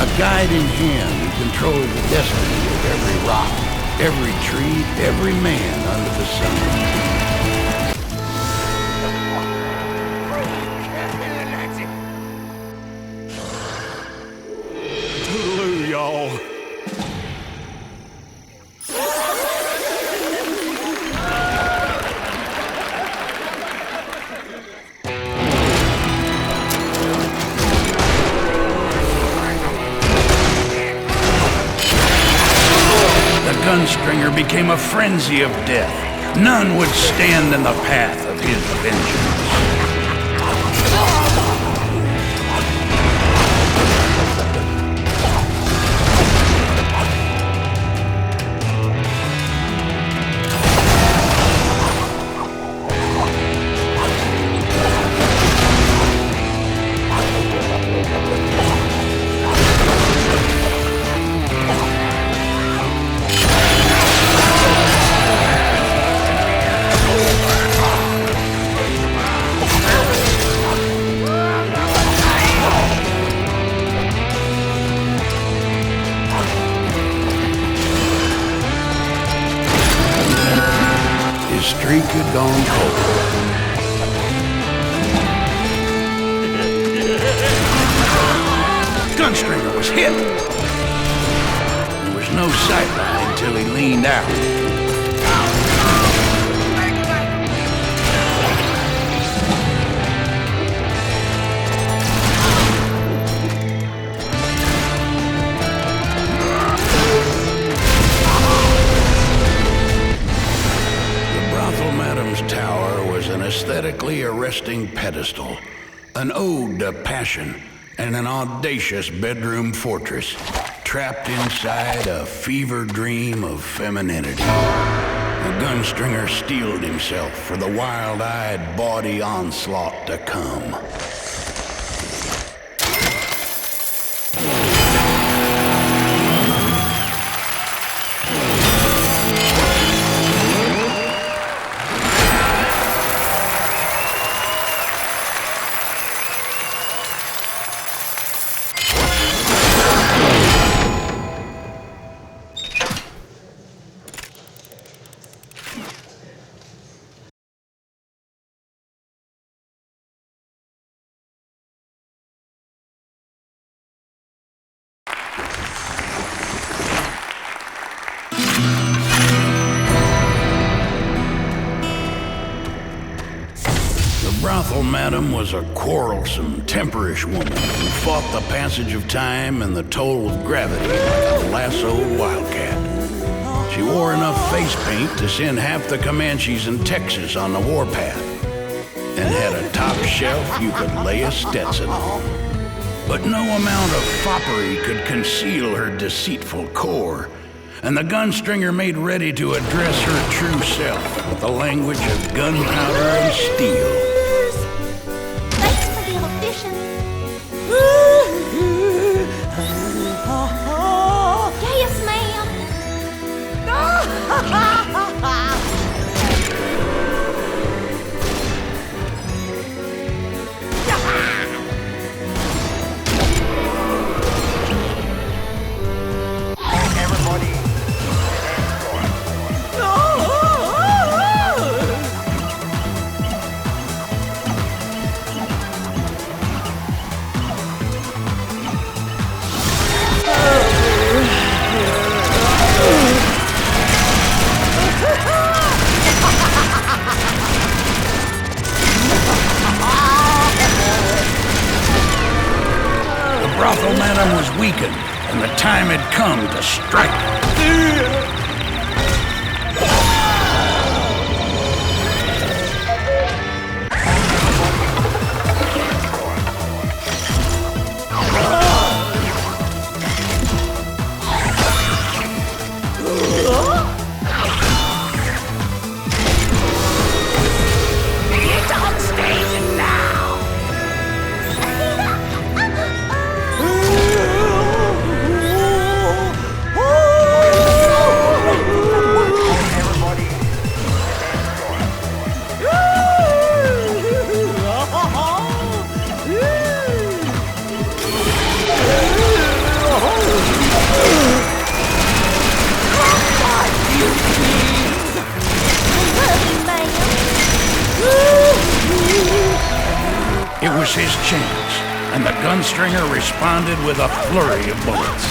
a guiding hand who controlled the destiny of every rock, every tree, every man under the sun. Y'all. The gunstringer became a frenzy of death. None would stand in the path of his vengeance. Streak had gone cold. Gunstringer was hit. There was no sightline until he leaned out. Tower was an aesthetically arresting pedestal, an ode to passion, and an audacious bedroom fortress, trapped inside a fever dream of femininity. The gunstringer steeled himself for the wild-eyed, bawdy onslaught to come. Brothel madam was a quarrelsome, temperish woman who fought the passage of time and the toll of gravity like a lassoed wildcat. She wore enough face paint to send half the Comanches in Texas on the warpath, and had a top shelf you could lay a Stetson on. But no amount of foppery could conceal her deceitful core, and the gunstringer made ready to address her true self with the language of gunpowder and steel. Yes, ma'am. Everybody. Brothel madam was weakened, and the time had come to strike. was his chance, and the gunstringer responded with a flurry of bullets.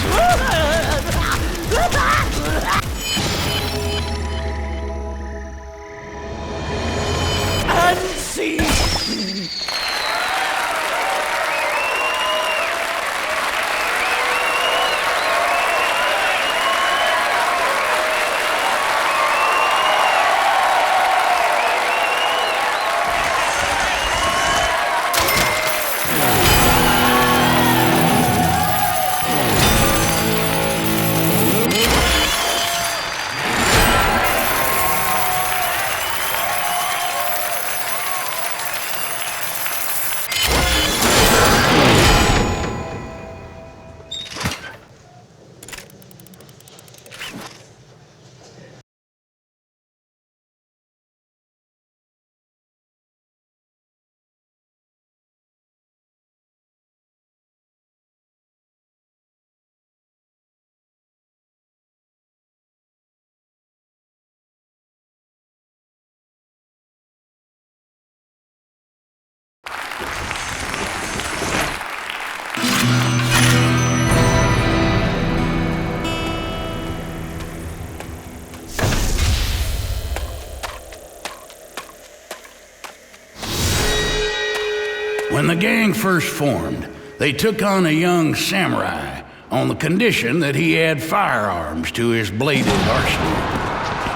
When the gang first formed, they took on a young samurai on the condition that he had firearms to his bladed arsenal.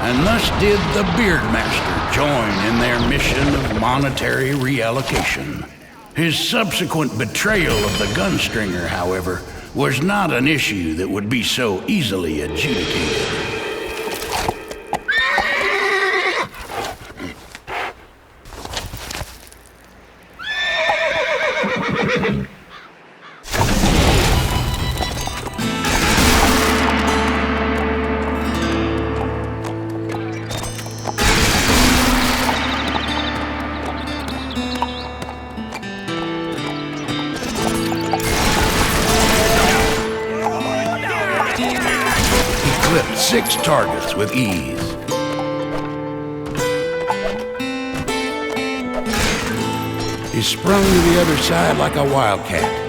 And thus did the Beardmaster join in their mission of monetary reallocation. His subsequent betrayal of the Gunstringer, however, was not an issue that would be so easily adjudicated. Clipped 6 targets with ease. He sprung to the other side like a wildcat.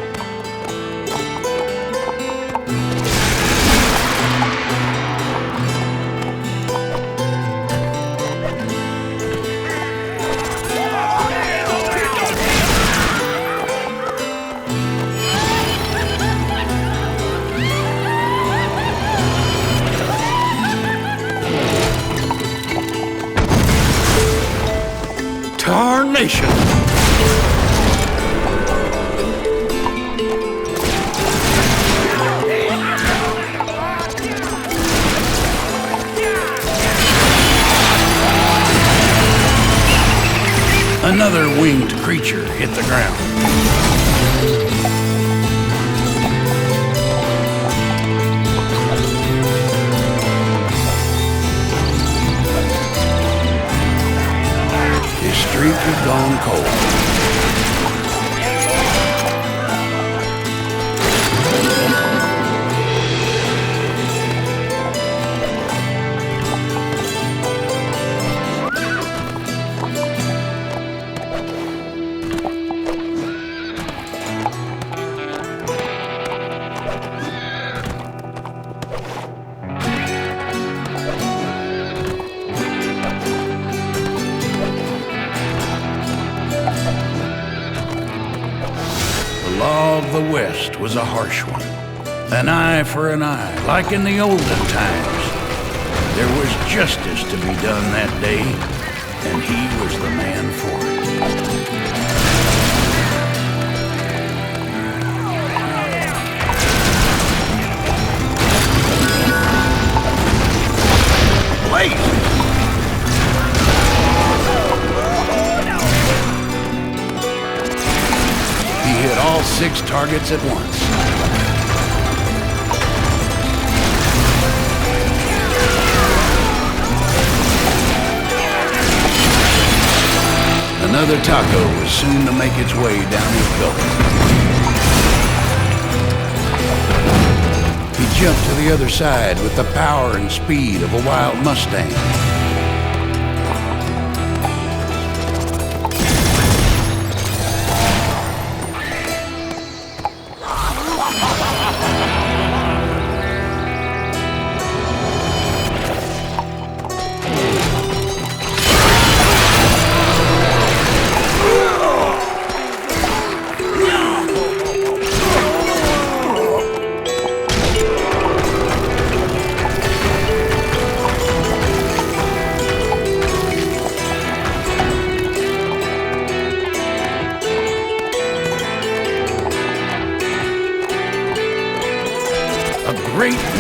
Tarnation! Another winged creature hit the ground. His streak had gone cold. The law of the West was a harsh one. An eye for an eye, like in the olden times. There was justice to be done that day, and he was the man for it. Blazes! He hit all 6 targets at once. Another taco was soon to make its way down his gullet. He jumped to the other side with the power and speed of a wild Mustang.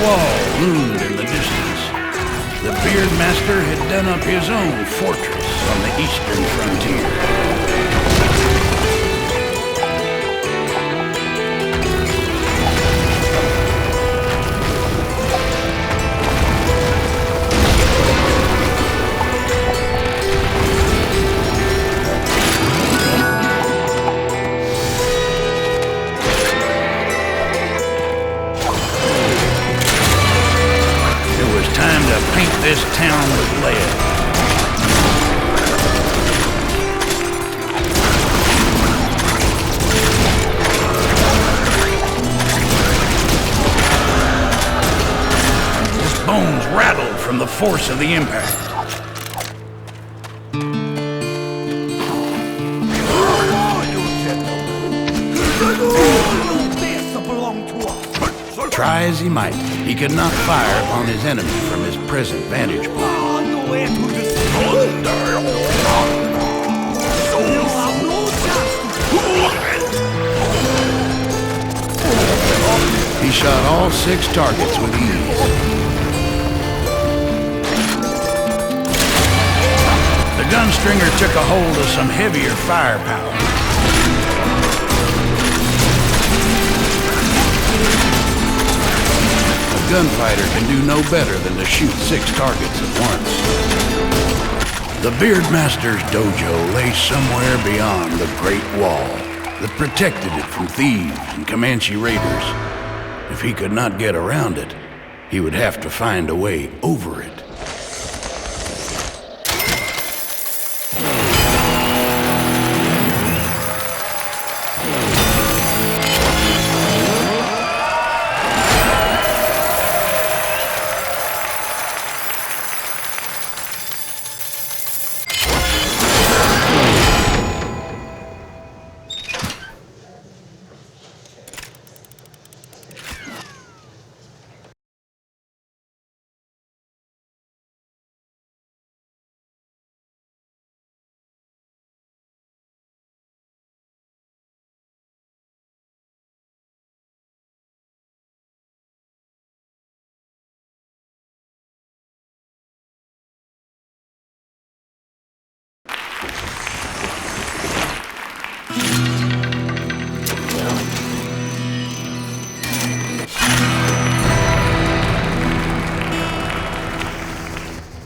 wall loomed in the distance. The Beard Master had done up his own fortress on the eastern frontier. Paint this town with lead. His bones rattled from the force of the impact. Try as he might, he could not fire upon his enemy from his present vantage point. He shot all 6 targets with ease. The Gunstringer took a hold of some heavier firepower. A gunfighter can do no better than to shoot 6 targets at once. The Beard Master's dojo lay somewhere beyond the Great Wall that protected it from thieves and Comanche raiders. If he could not get around it, he would have to find a way over it.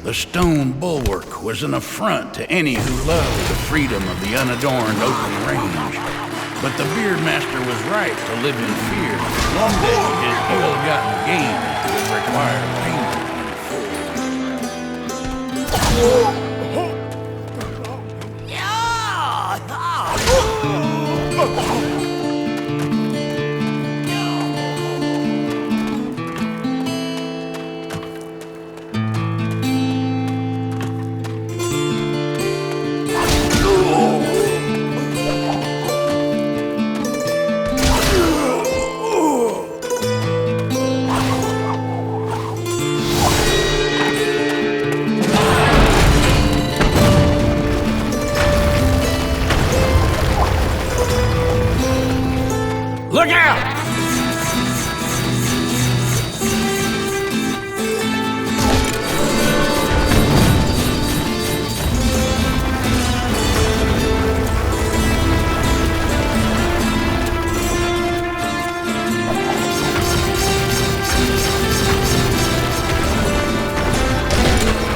The stone bulwark was an affront to any who loved the freedom of the unadorned open range. But the Beard Master was right to live in fear. One day his ill-gotten gains would require payment. Look out!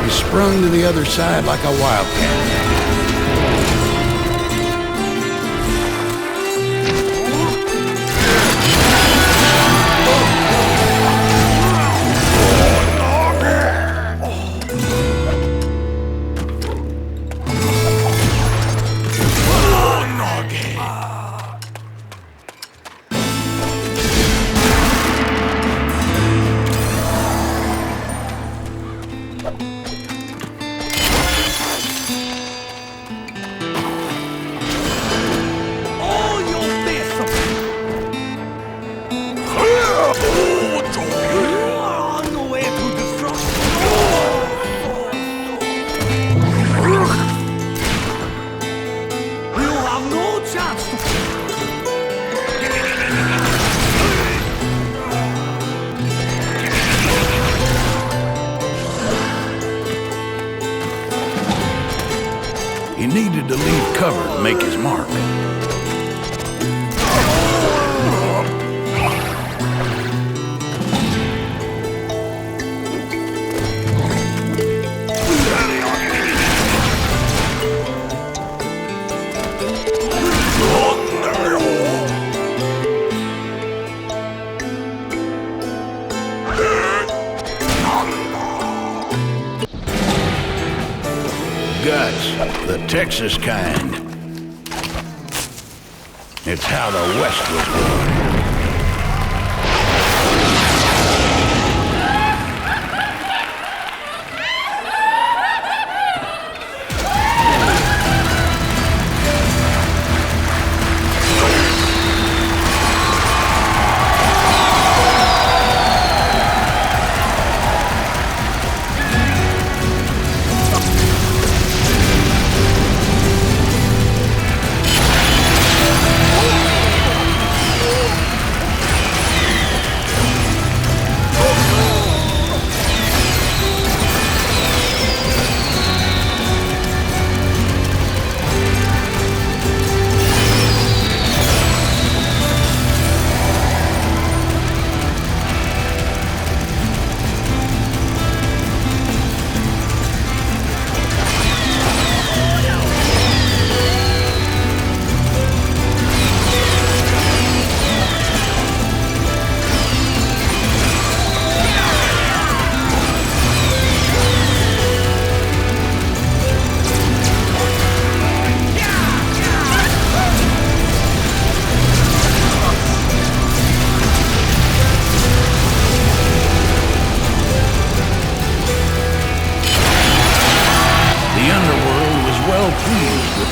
He sprung to the other side like a wildcat. needed to leave cover to make his mark. Guts, the Texas kind. It's how the West was won.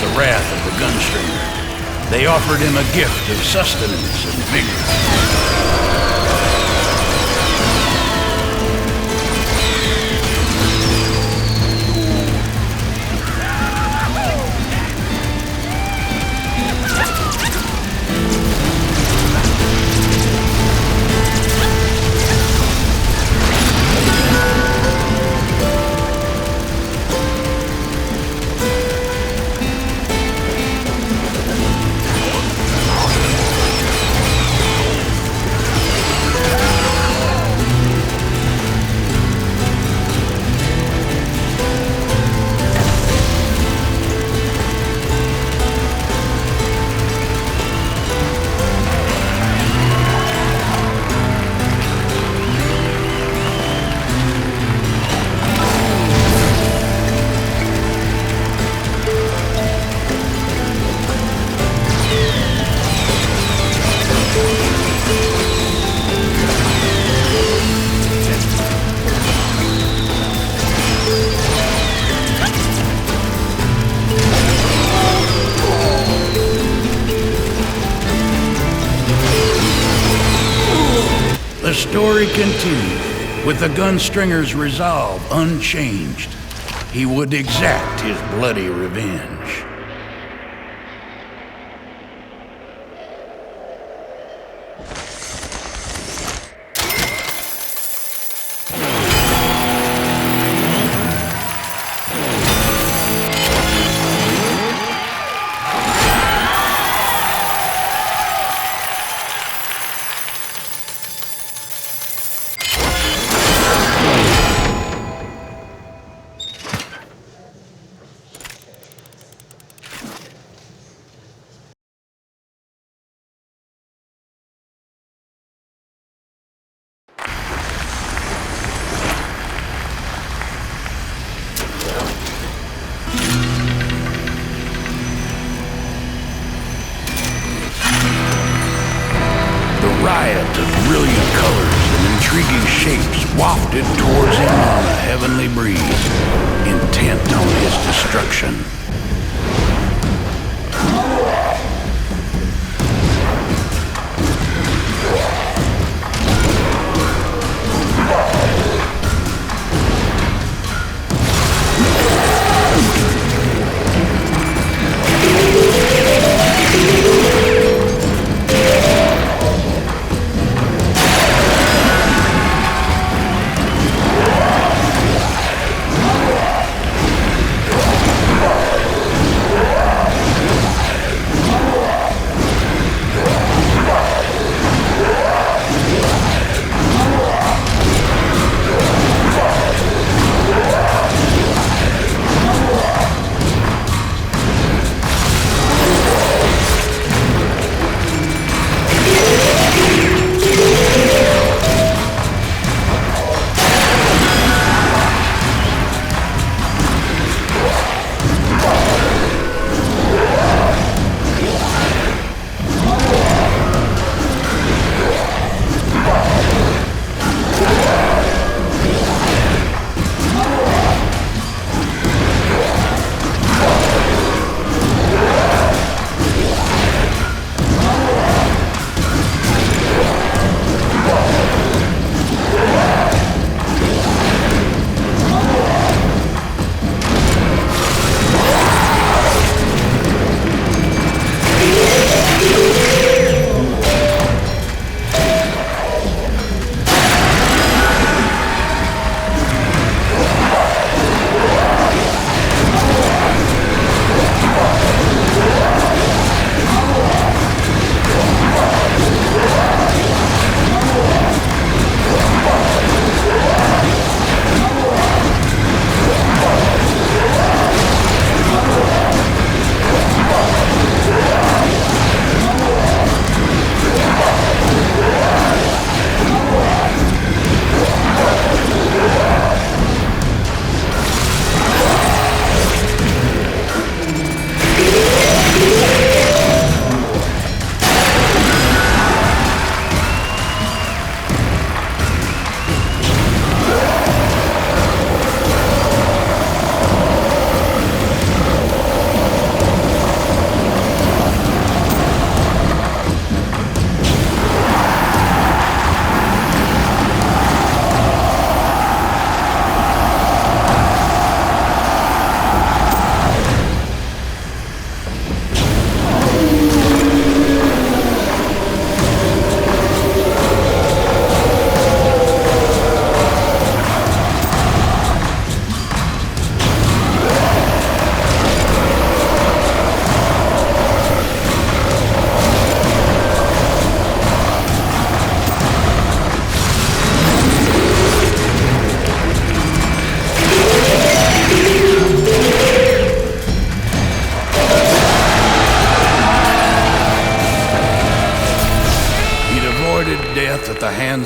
The wrath of the Gunstringer. They offered him a gift of sustenance and vigor. The story continued, with the Gunstringer's resolve unchanged. He would exact his bloody revenge. Riot of brilliant colors and intriguing shapes wafted towards him on a heavenly breeze, intent on his destruction.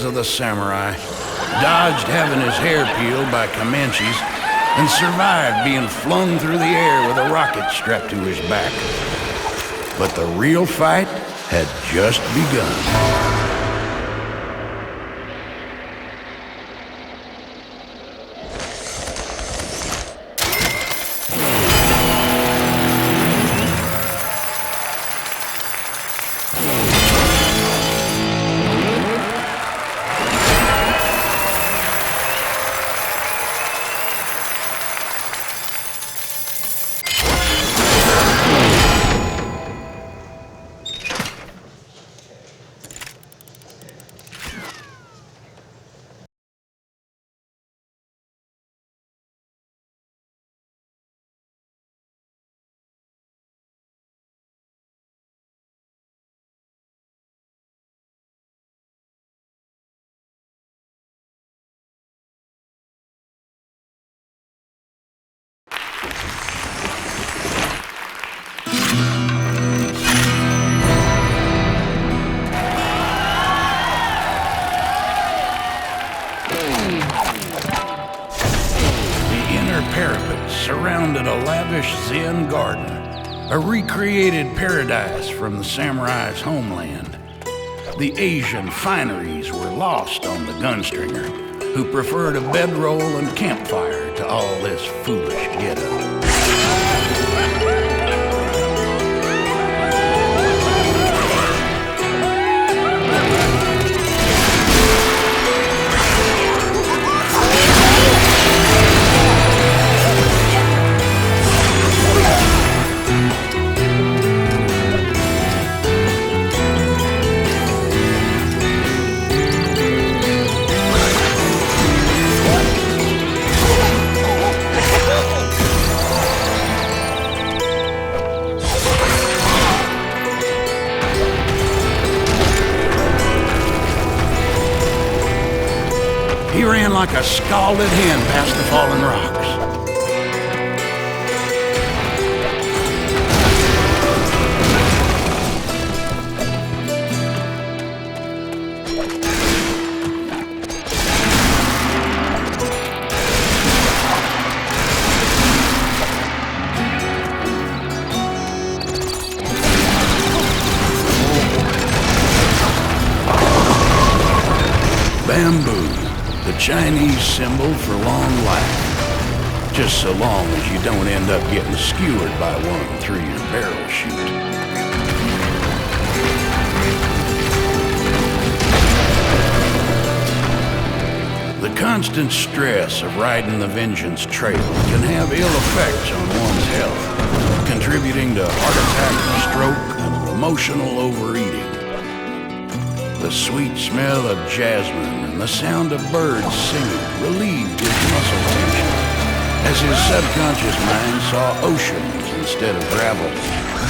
hands of the samurai, dodged having his hair peeled by Comanches, and survived being flung through the air with a rocket strapped to his back. But the real fight had just begun. Surrounded a lavish Zen garden, a recreated paradise from the samurai's homeland. The Asian fineries were lost on the Gunstringer, who preferred a bedroll and campfire to all this foolish get-up. He ran like a scalded hen past the fallen rocks. Bamboo. The Chinese symbol for long life. Just so long as you don't end up getting skewered by one through your barrel chute. The constant stress of riding the Vengeance Trail can have ill effects on one's health, contributing to heart attack, stroke, and emotional overeating. The sweet smell of jasmine and the sound of birds singing relieved his muscle tension, as his subconscious mind saw oceans instead of gravel,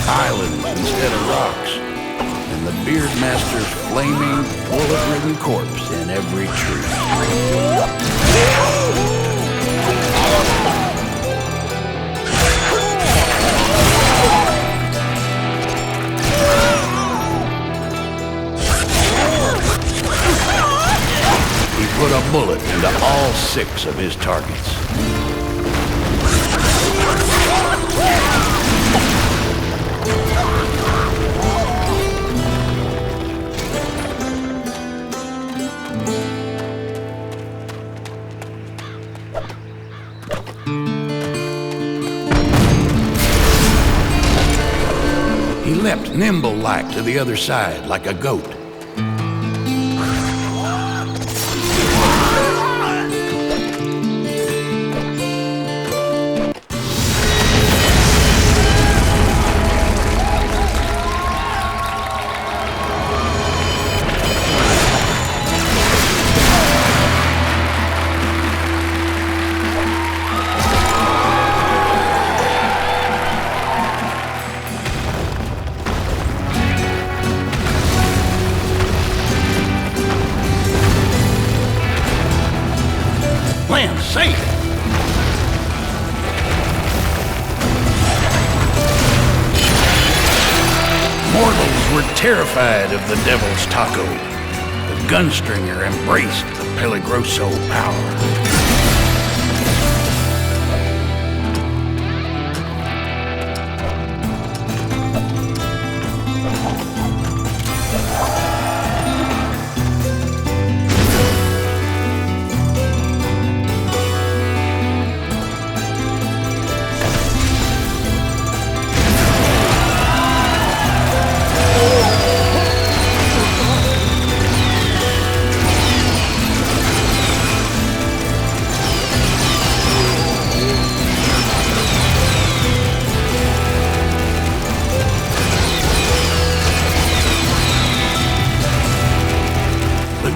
islands instead of rocks, and the Beardmaster's flaming, bullet-ridden corpse in every tree. Put a bullet into all 6 of his targets. He leapt nimble-like to the other side like a goat. Land safe! Mortals were terrified of the Devil's Taco. The Gunstringer embraced the Peligroso power.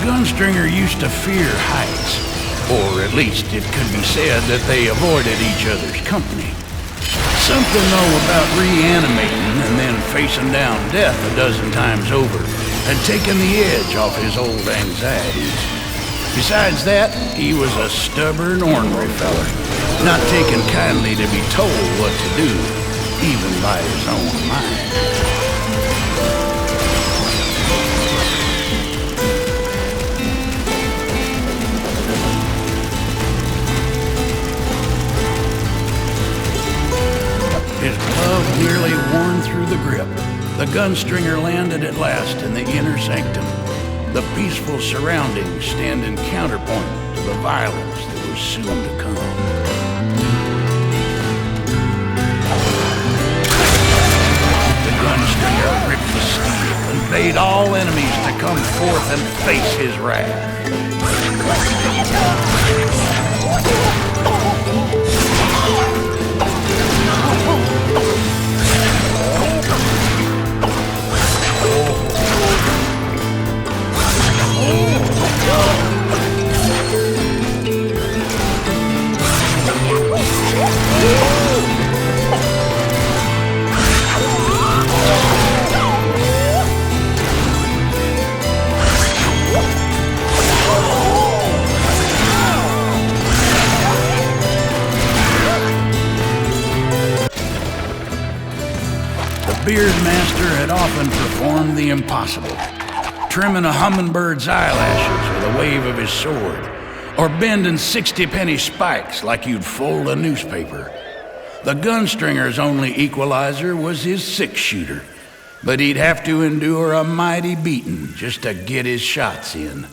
Gunstringer used to fear heights, or at least it could be said that they avoided each other's company. Something, though, about reanimating and then facing down death a dozen times over had taken the edge off his old anxieties. Besides that, he was a stubborn, ornery feller, not taking kindly to be told what to do, even by his own mind. His glove nearly worn through the grip, the Gunstringer landed at last in the inner sanctum, the peaceful surroundings standing counterpoint to the violence that was soon to come. The Gunstringer ripped the steel and bade all enemies to come forth and face his wrath. The Beardmaster had often performed the impossible, trimming a hummingbird's eyelashes with a wave of his sword, or bending 60-penny spikes like you'd fold a newspaper. The Gunstringer's only equalizer was his six-shooter, but he'd have to endure a mighty beating just to get his shots in.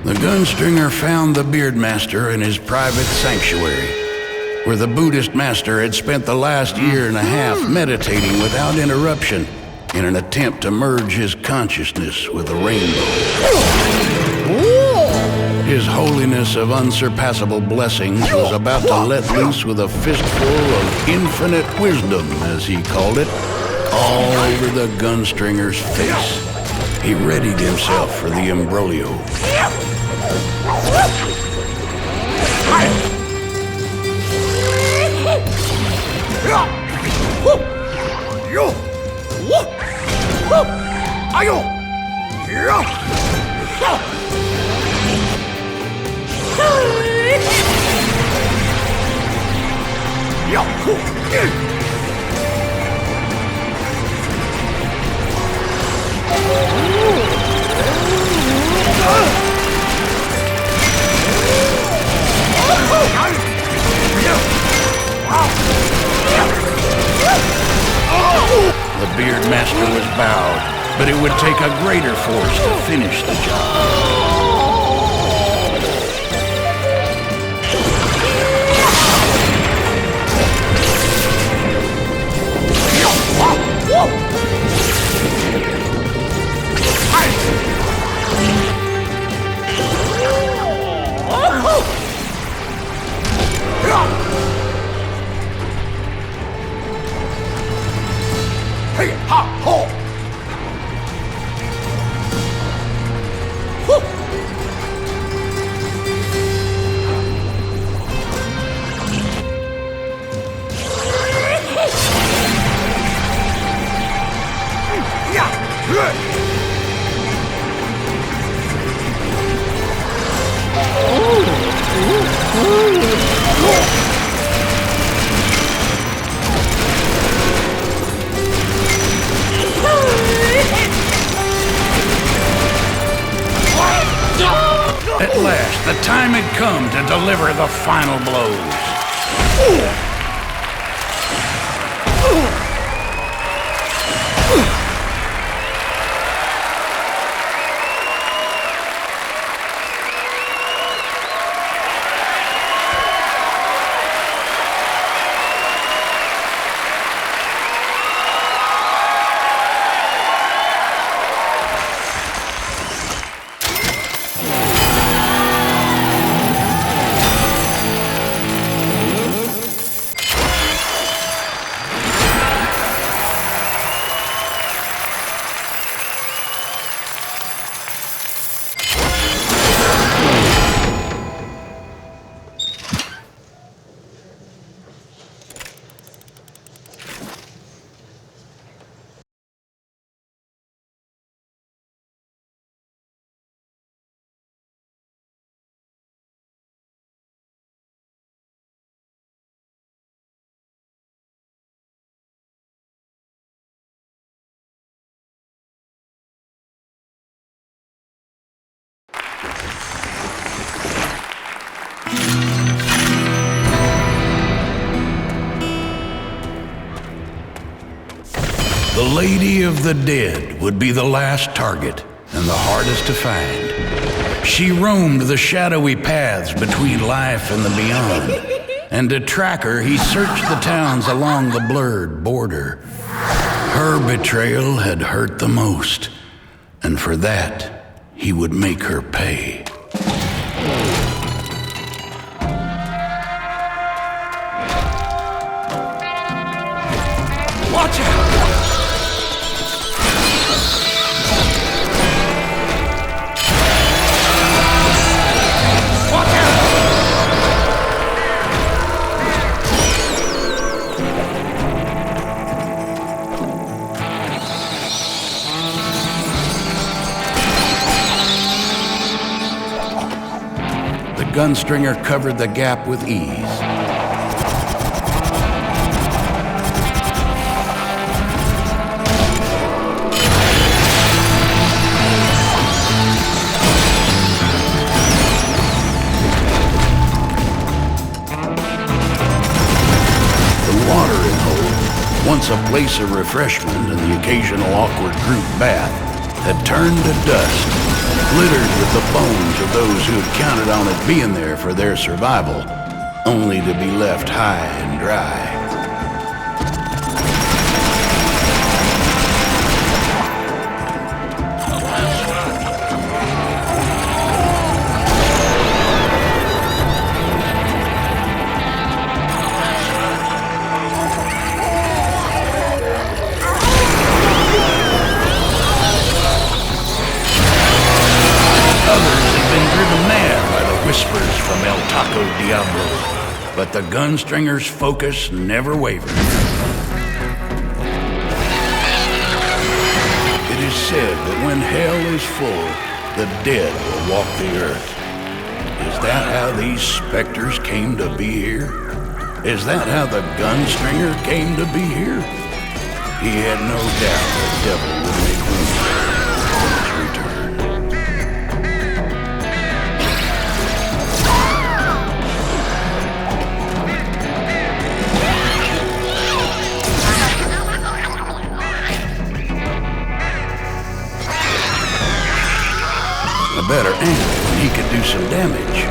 The Gunstringer found the Beardmaster in his private sanctuary, where the Buddhist master had spent the last year and a half meditating without interruption in an attempt to merge his consciousness with the rainbow. His holiness of unsurpassable blessings was about to let loose with a fistful of infinite wisdom, as he called it, all over the Gunstringer's face. He readied himself for the imbroglio. The Beardmaster was bowed, but it would take a greater force to finish the job. At last, the time had come to deliver the final blows. The Lady of the Dead would be the last target and the hardest to find. She roamed the shadowy paths between life and the beyond, and to track her, he searched the towns along the blurred border. Her betrayal had hurt the most, and for that, he would make her pay. Watch out! The Gunstringer covered the gap with ease. Once a place of refreshment and the occasional awkward group bath, had turned to dust, littered with the bones of those who had counted on it being there for their survival, only to be left high and dry. Whispers from El Taco Diablo, but the Gunstringer's focus never wavered. It is said that when hell is full, the dead will walk the earth. Is that how these specters came to be here? Is that how the Gunstringer came to be here? He had no doubt the devil would make room for his return. A better angle and he could do some damage.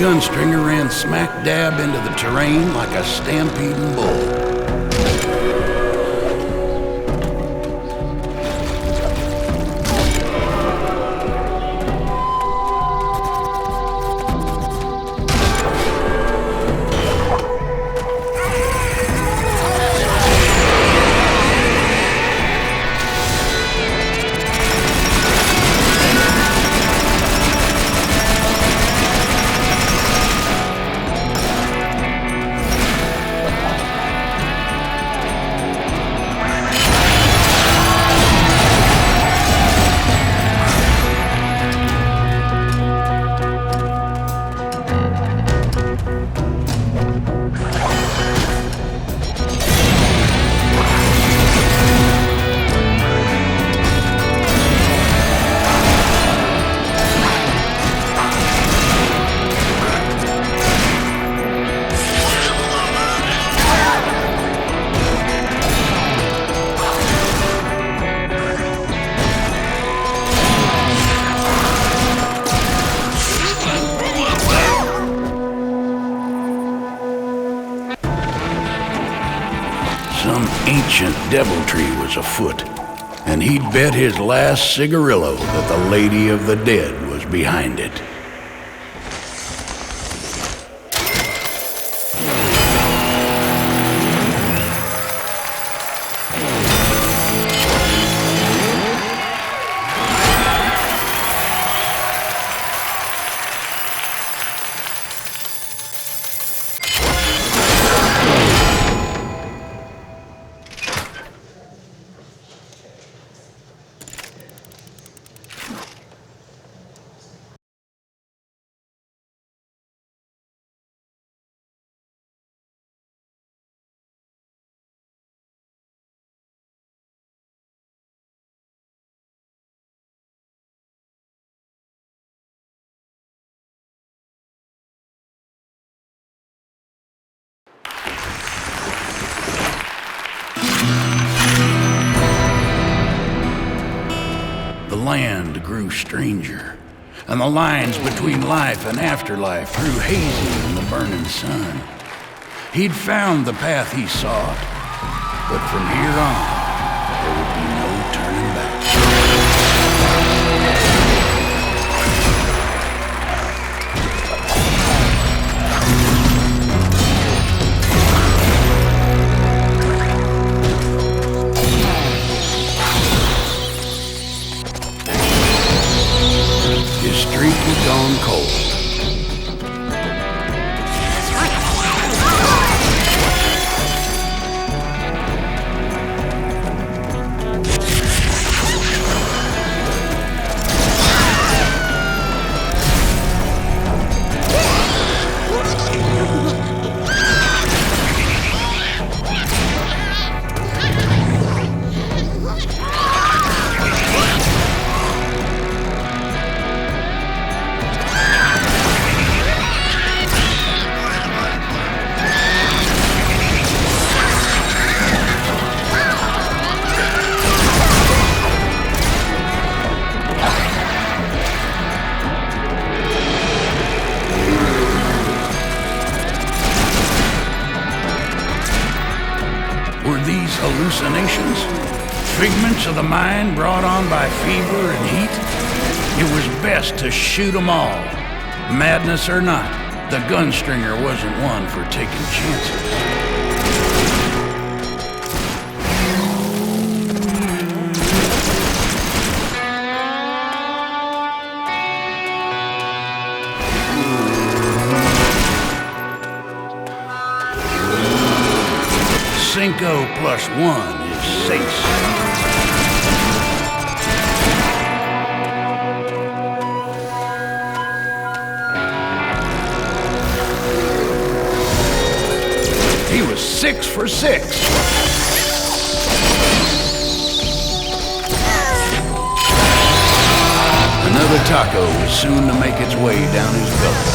Gunstringer ran smack dab into the terrain like a stampeding bull. Some ancient deviltry was afoot, and he'd bet his last cigarillo that the Lady of the Dead was behind it. The land grew stranger, and the lines between life and afterlife grew hazy in the burning sun. He'd found the path he sought, but from here on, there would be no turning back. His streak had gone cold. Were these hallucinations? Figments of the mind brought on by fever and heat? It was best to shoot 'em all. Madness or not, the Gunstringer wasn't one for taking chances. Cinco plus 1 is 6. He was 6 for 6. Another taco was soon to make its way down his gullet.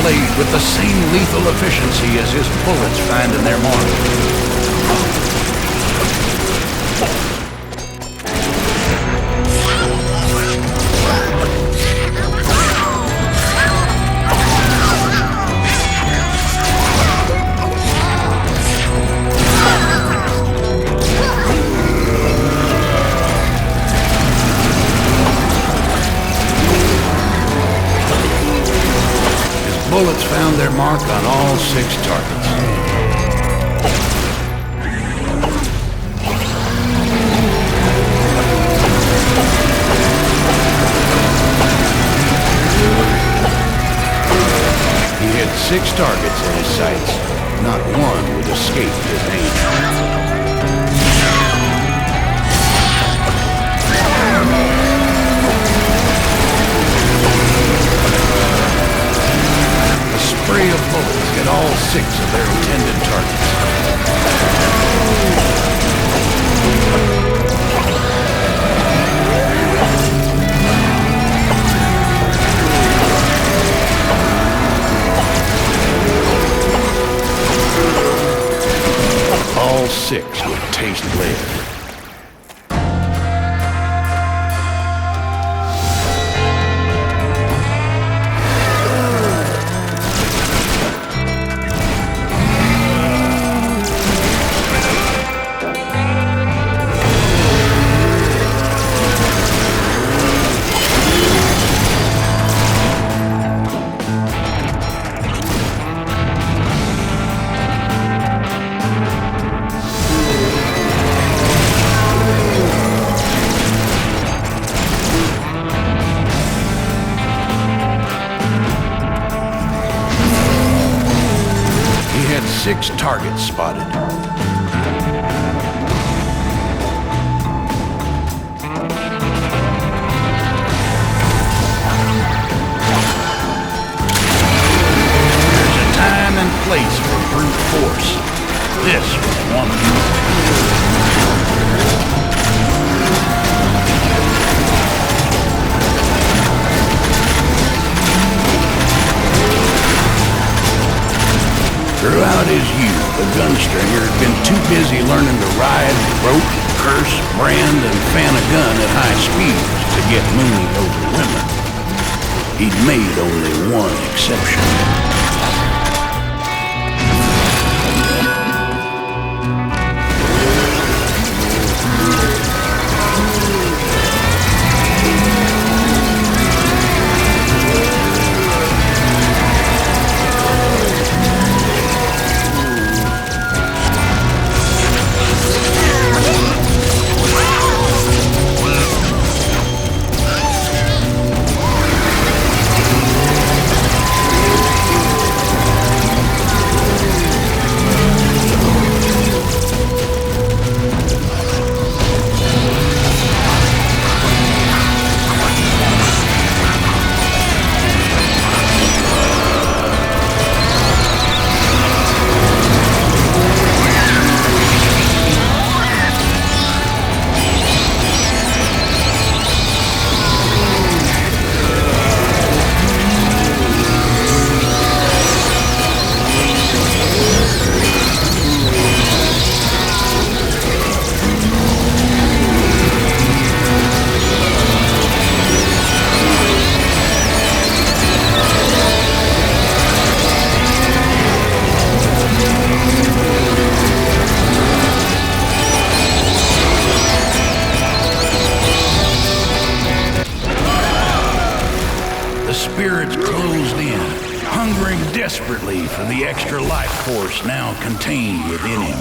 displayed with the same lethal efficiency as his bullets finding their mark. Bullets found their mark on all 6 targets. He had 6 targets in his sights. Not one would escape his aim. Spray of bullets hit all 6 of their intended targets. All 6 would taste lead. He had 6 targets spotted. There's a time and place for brute force. This was one of them. Throughout his youth, the Gunstringer had been too busy learning to ride, rope, curse, brand, and fan a gun at high speeds to get moony over women. He'd made only one exception. Spirits closed in, hungering desperately for the extra life force now contained within him.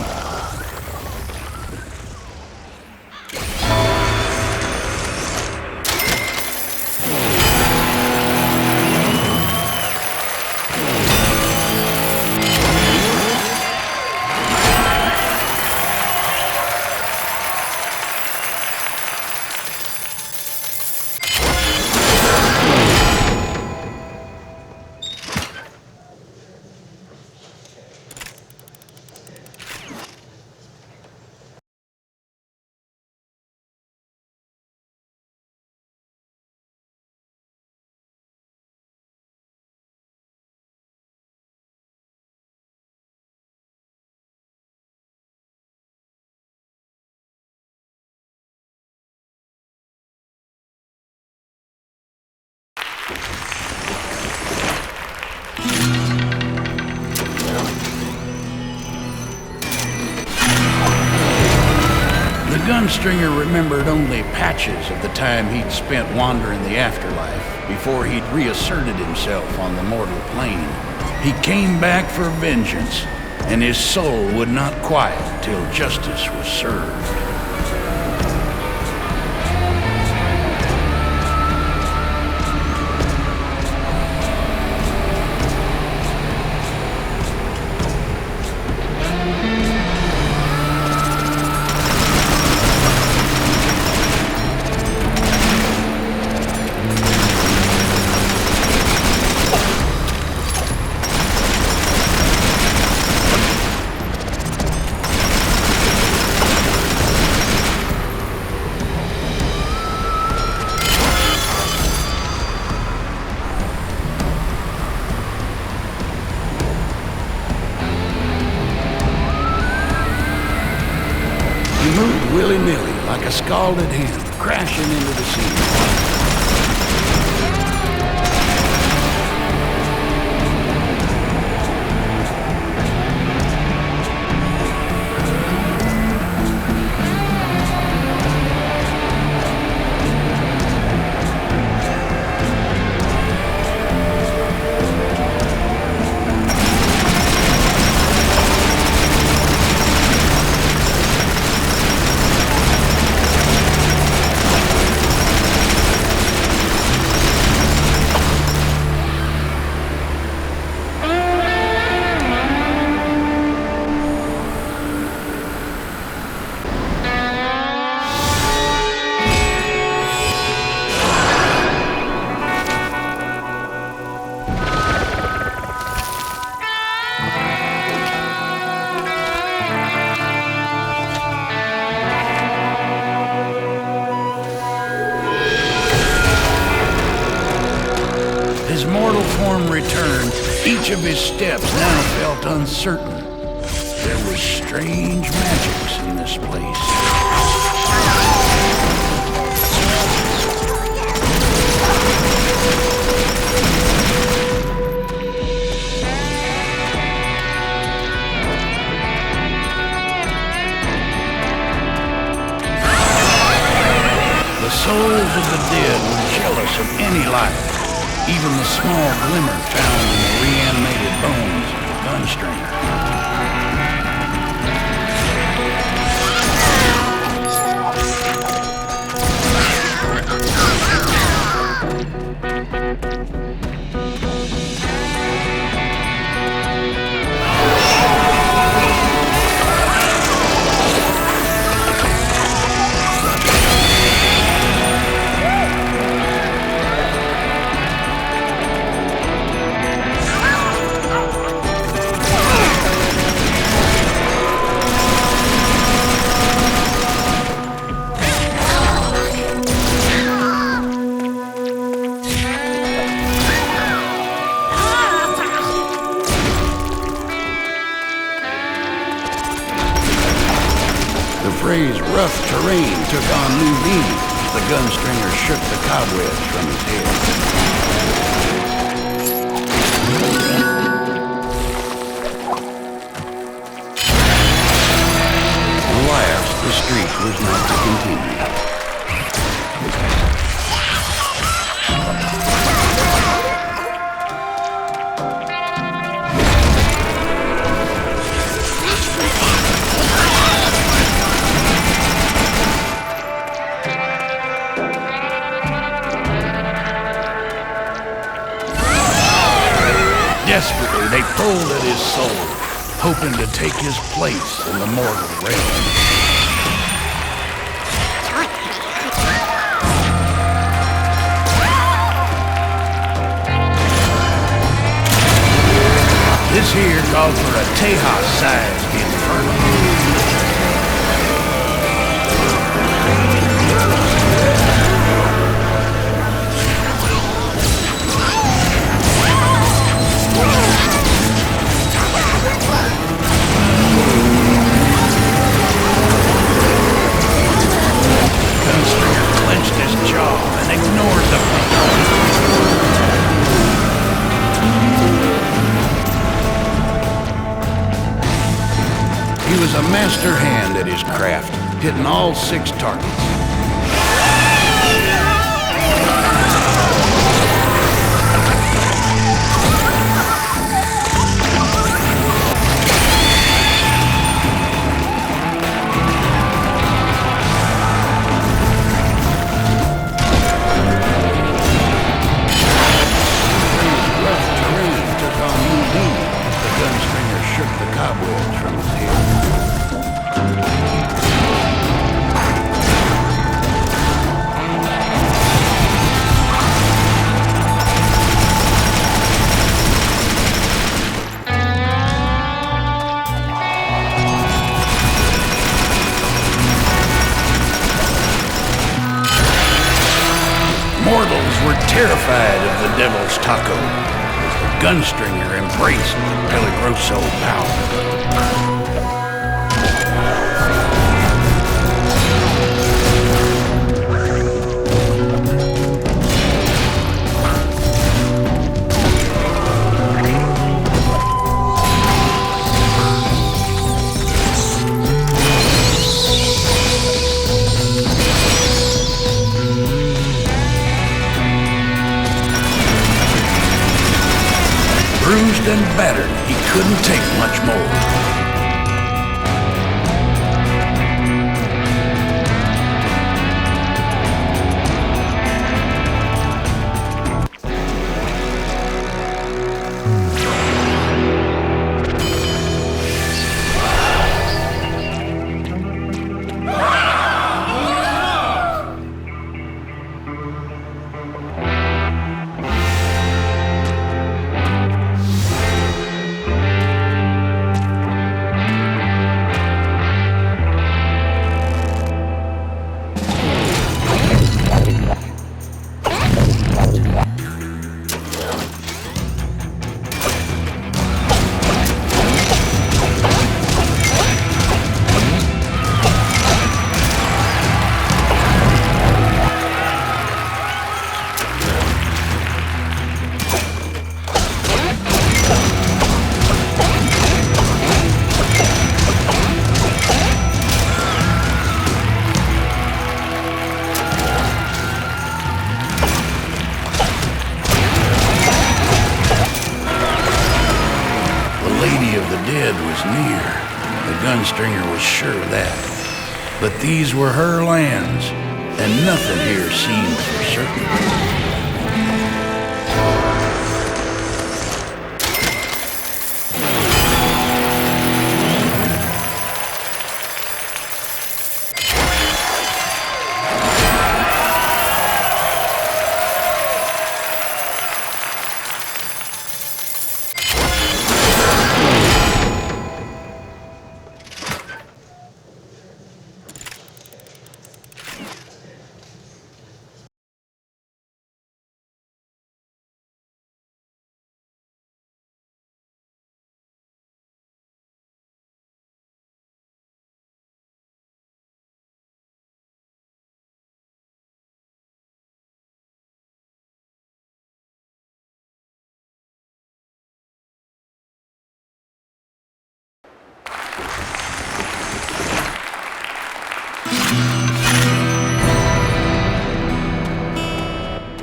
Gunstringer remembered only patches of the time he'd spent wandering the afterlife before he'd reasserted himself on the mortal plane. He came back for vengeance, and his soul would not quiet till justice was served. He moved willy-nilly like a scalded hen, crashing into the sea. His mortal form returned. Each of his steps now felt uncertain. There was strange magics in this place. The souls of the dead were jealous of any life. Even the small glimmer found in the reanimated bones of the Gunstringer. The phrase rough terrain took on new meaning as the Gunstringer shook the cobwebs from his head. Alas, the streak was not to continue. Desperately, they pulled at his soul, hoping to take his place in the mortal realm. This here called for a Tejas-sized inferno. He was a master hand at his craft, hitting all 6 targets. Mortals were terrified of the Devil's Taco as the Gunstringer embraced the Peligroso power. Bruised and battered, he couldn't take much more. Was near. The Gunstringer was sure of that. But these were her lands, and nothing here seemed for certain.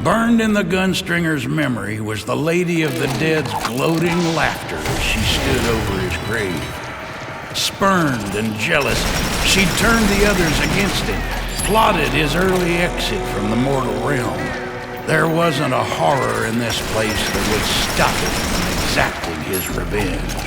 Burned in the Gunstringer's memory was the Lady of the Dead's gloating laughter as she stood over his grave. Spurned and jealous, she turned the others against him, plotted his early exit from the mortal realm. There wasn't a horror in this place that would stop him from exacting his revenge.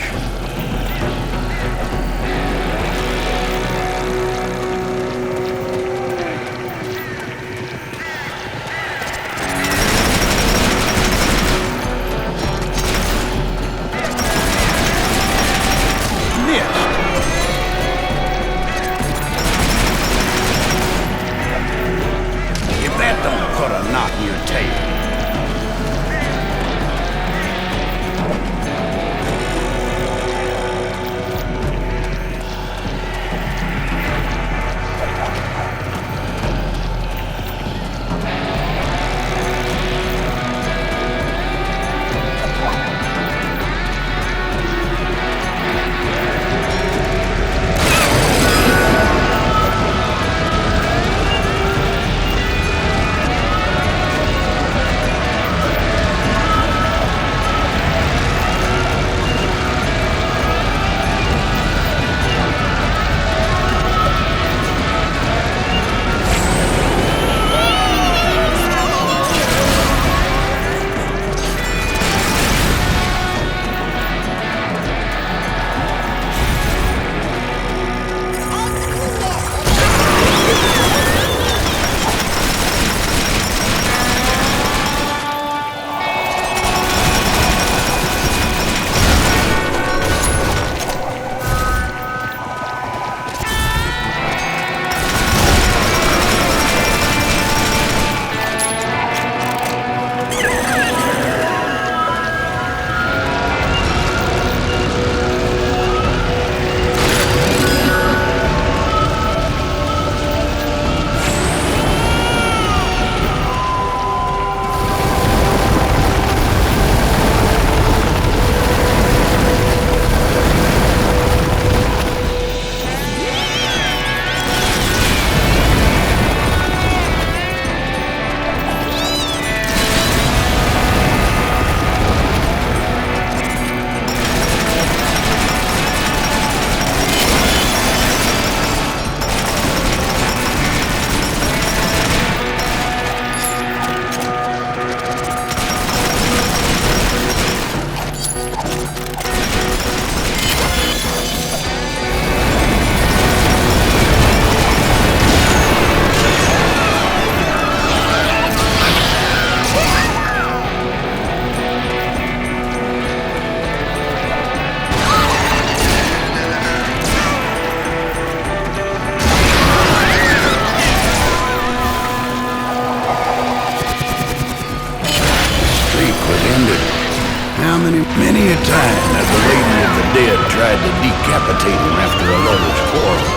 Many a time has the Lady of the Dead tried to decapitate him after a lover's quarrel.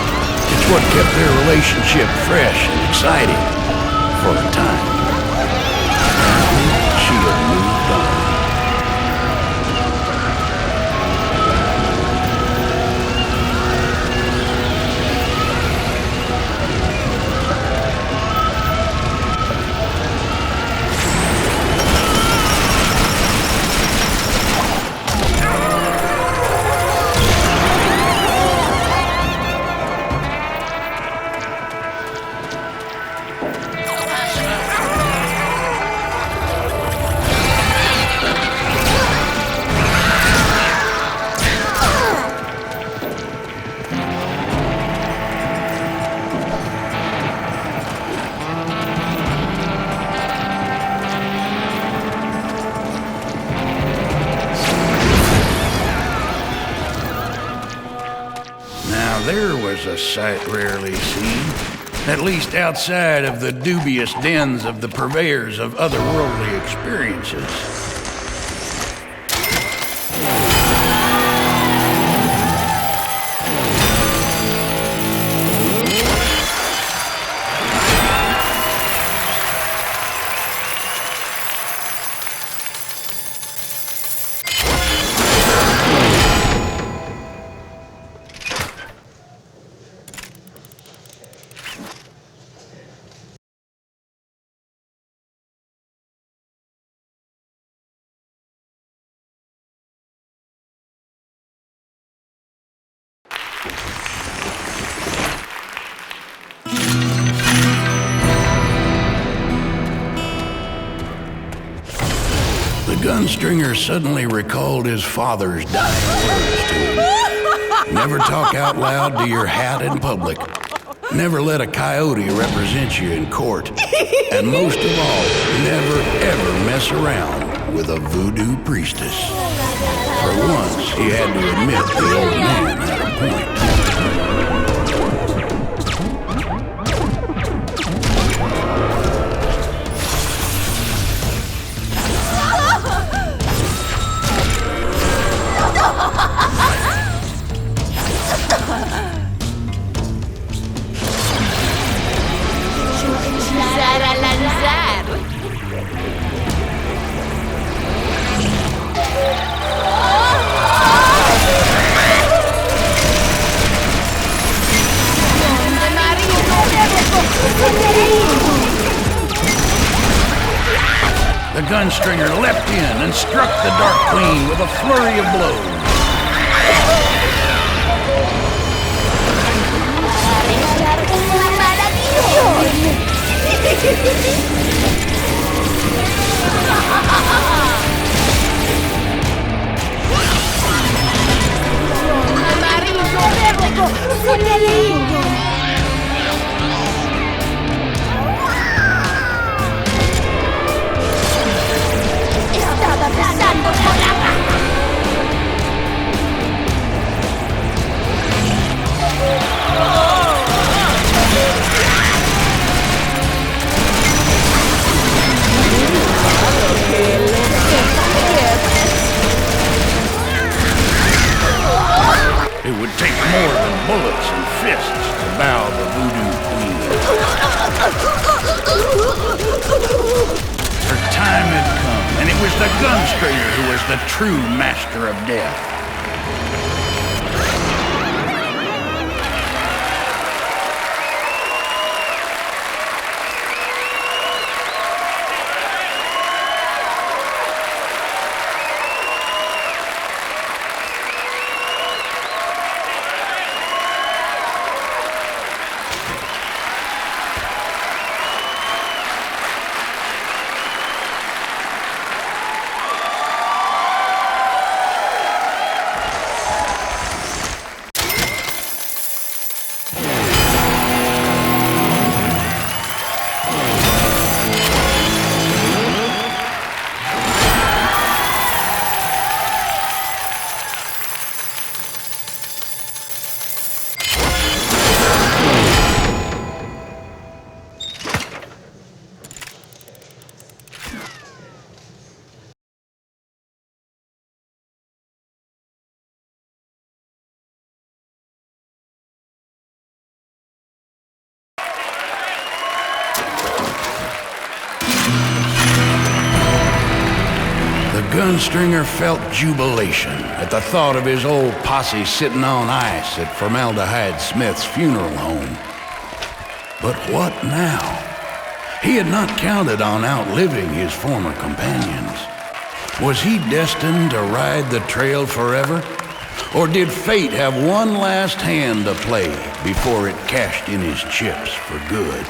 It's what kept their relationship fresh and exciting for a time. Now, she had moved on. There was a sight rarely seen, at least outside of the dubious dens of the purveyors of otherworldly experiences. The gunstringer suddenly recalled his father's dying words to him. Never talk out loud to your hat in public. Never let a coyote represent you in court. And most of all, never ever mess around with a voodoo priestess. For once, he had to admit the old man had a point. The gunstringer leapt in and struck the Dark Queen with a flurry of blows. Estaba pasando por la raja. It would take more than bullets and fists to bow the Voodoo Queen. Her time had come, and it was the gunstringer who was the true master of death. Gunstringer felt jubilation at the thought of his old posse sitting on ice at Formaldehyde Smith's funeral home. But what now? He had not counted on outliving his former companions. Was he destined to ride the trail forever? Or did fate have one last hand to play before it cashed in his chips for good?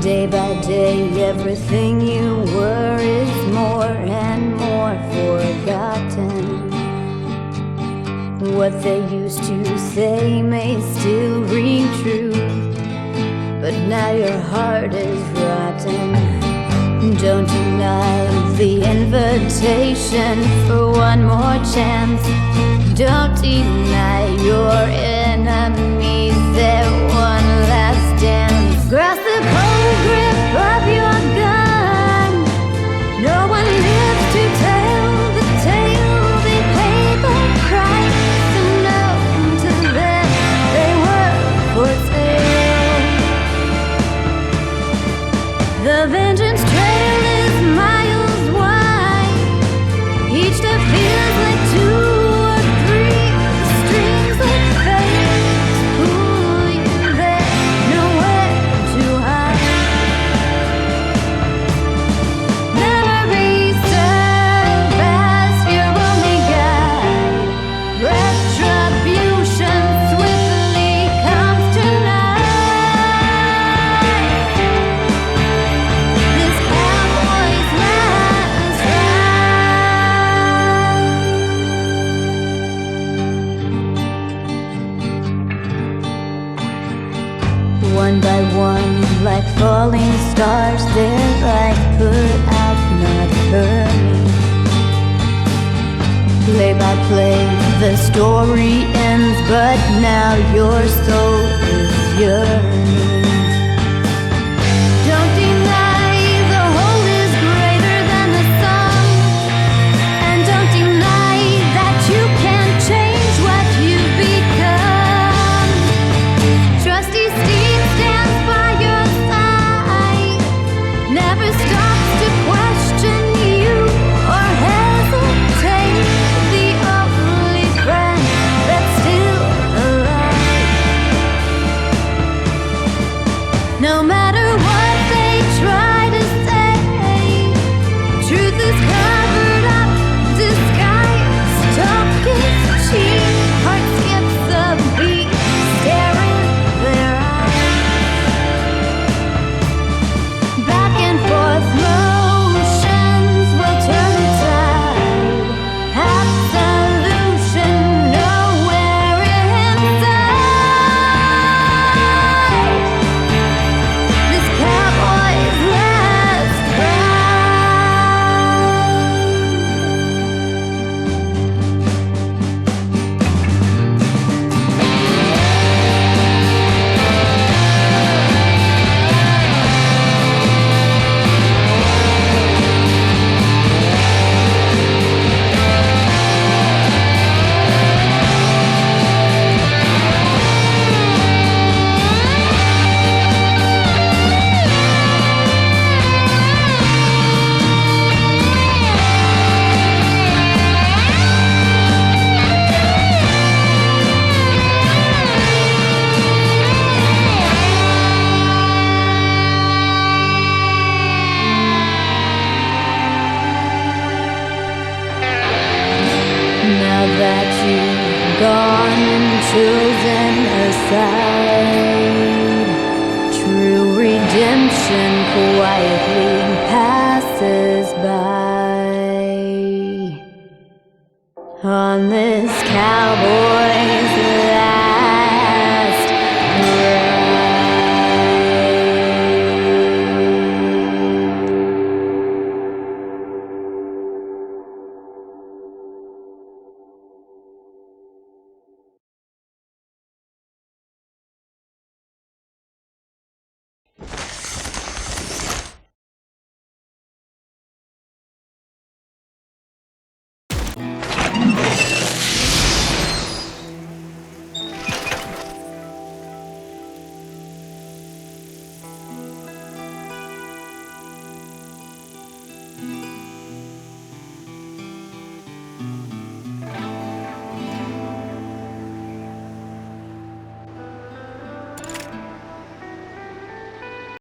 Day by day, everything you were is more and more forgotten. What they used to say may still ring true, but now your heart is rotten. Don't deny the invitation for one more chance. Don't deny your enemies their one last dance. Grasp the cold grip of your gun. No one lives to tell the tale. They paid the price unknown to them. They were for sale. The vengeance trail is miles wide. Each step feels like 2 or 3 strings I play, the story ends, but now your soul is yearning. Don't deny the whole is greater than the sum, and don't deny that you can change what you've become. Trusty Steve stands by your side, never stops to question you or hesitate. The only friend that's still alive. No matter what they try to say, truth is covered up, disguise, talk is cheap, heart skips a beat, stare in their eyes. Back and forth motions will turn the tide. Absolution nowhere inside. This cowboy's last cry. Now that you've gone and chosen a side, true redemption quietly passes by. On this cowboy's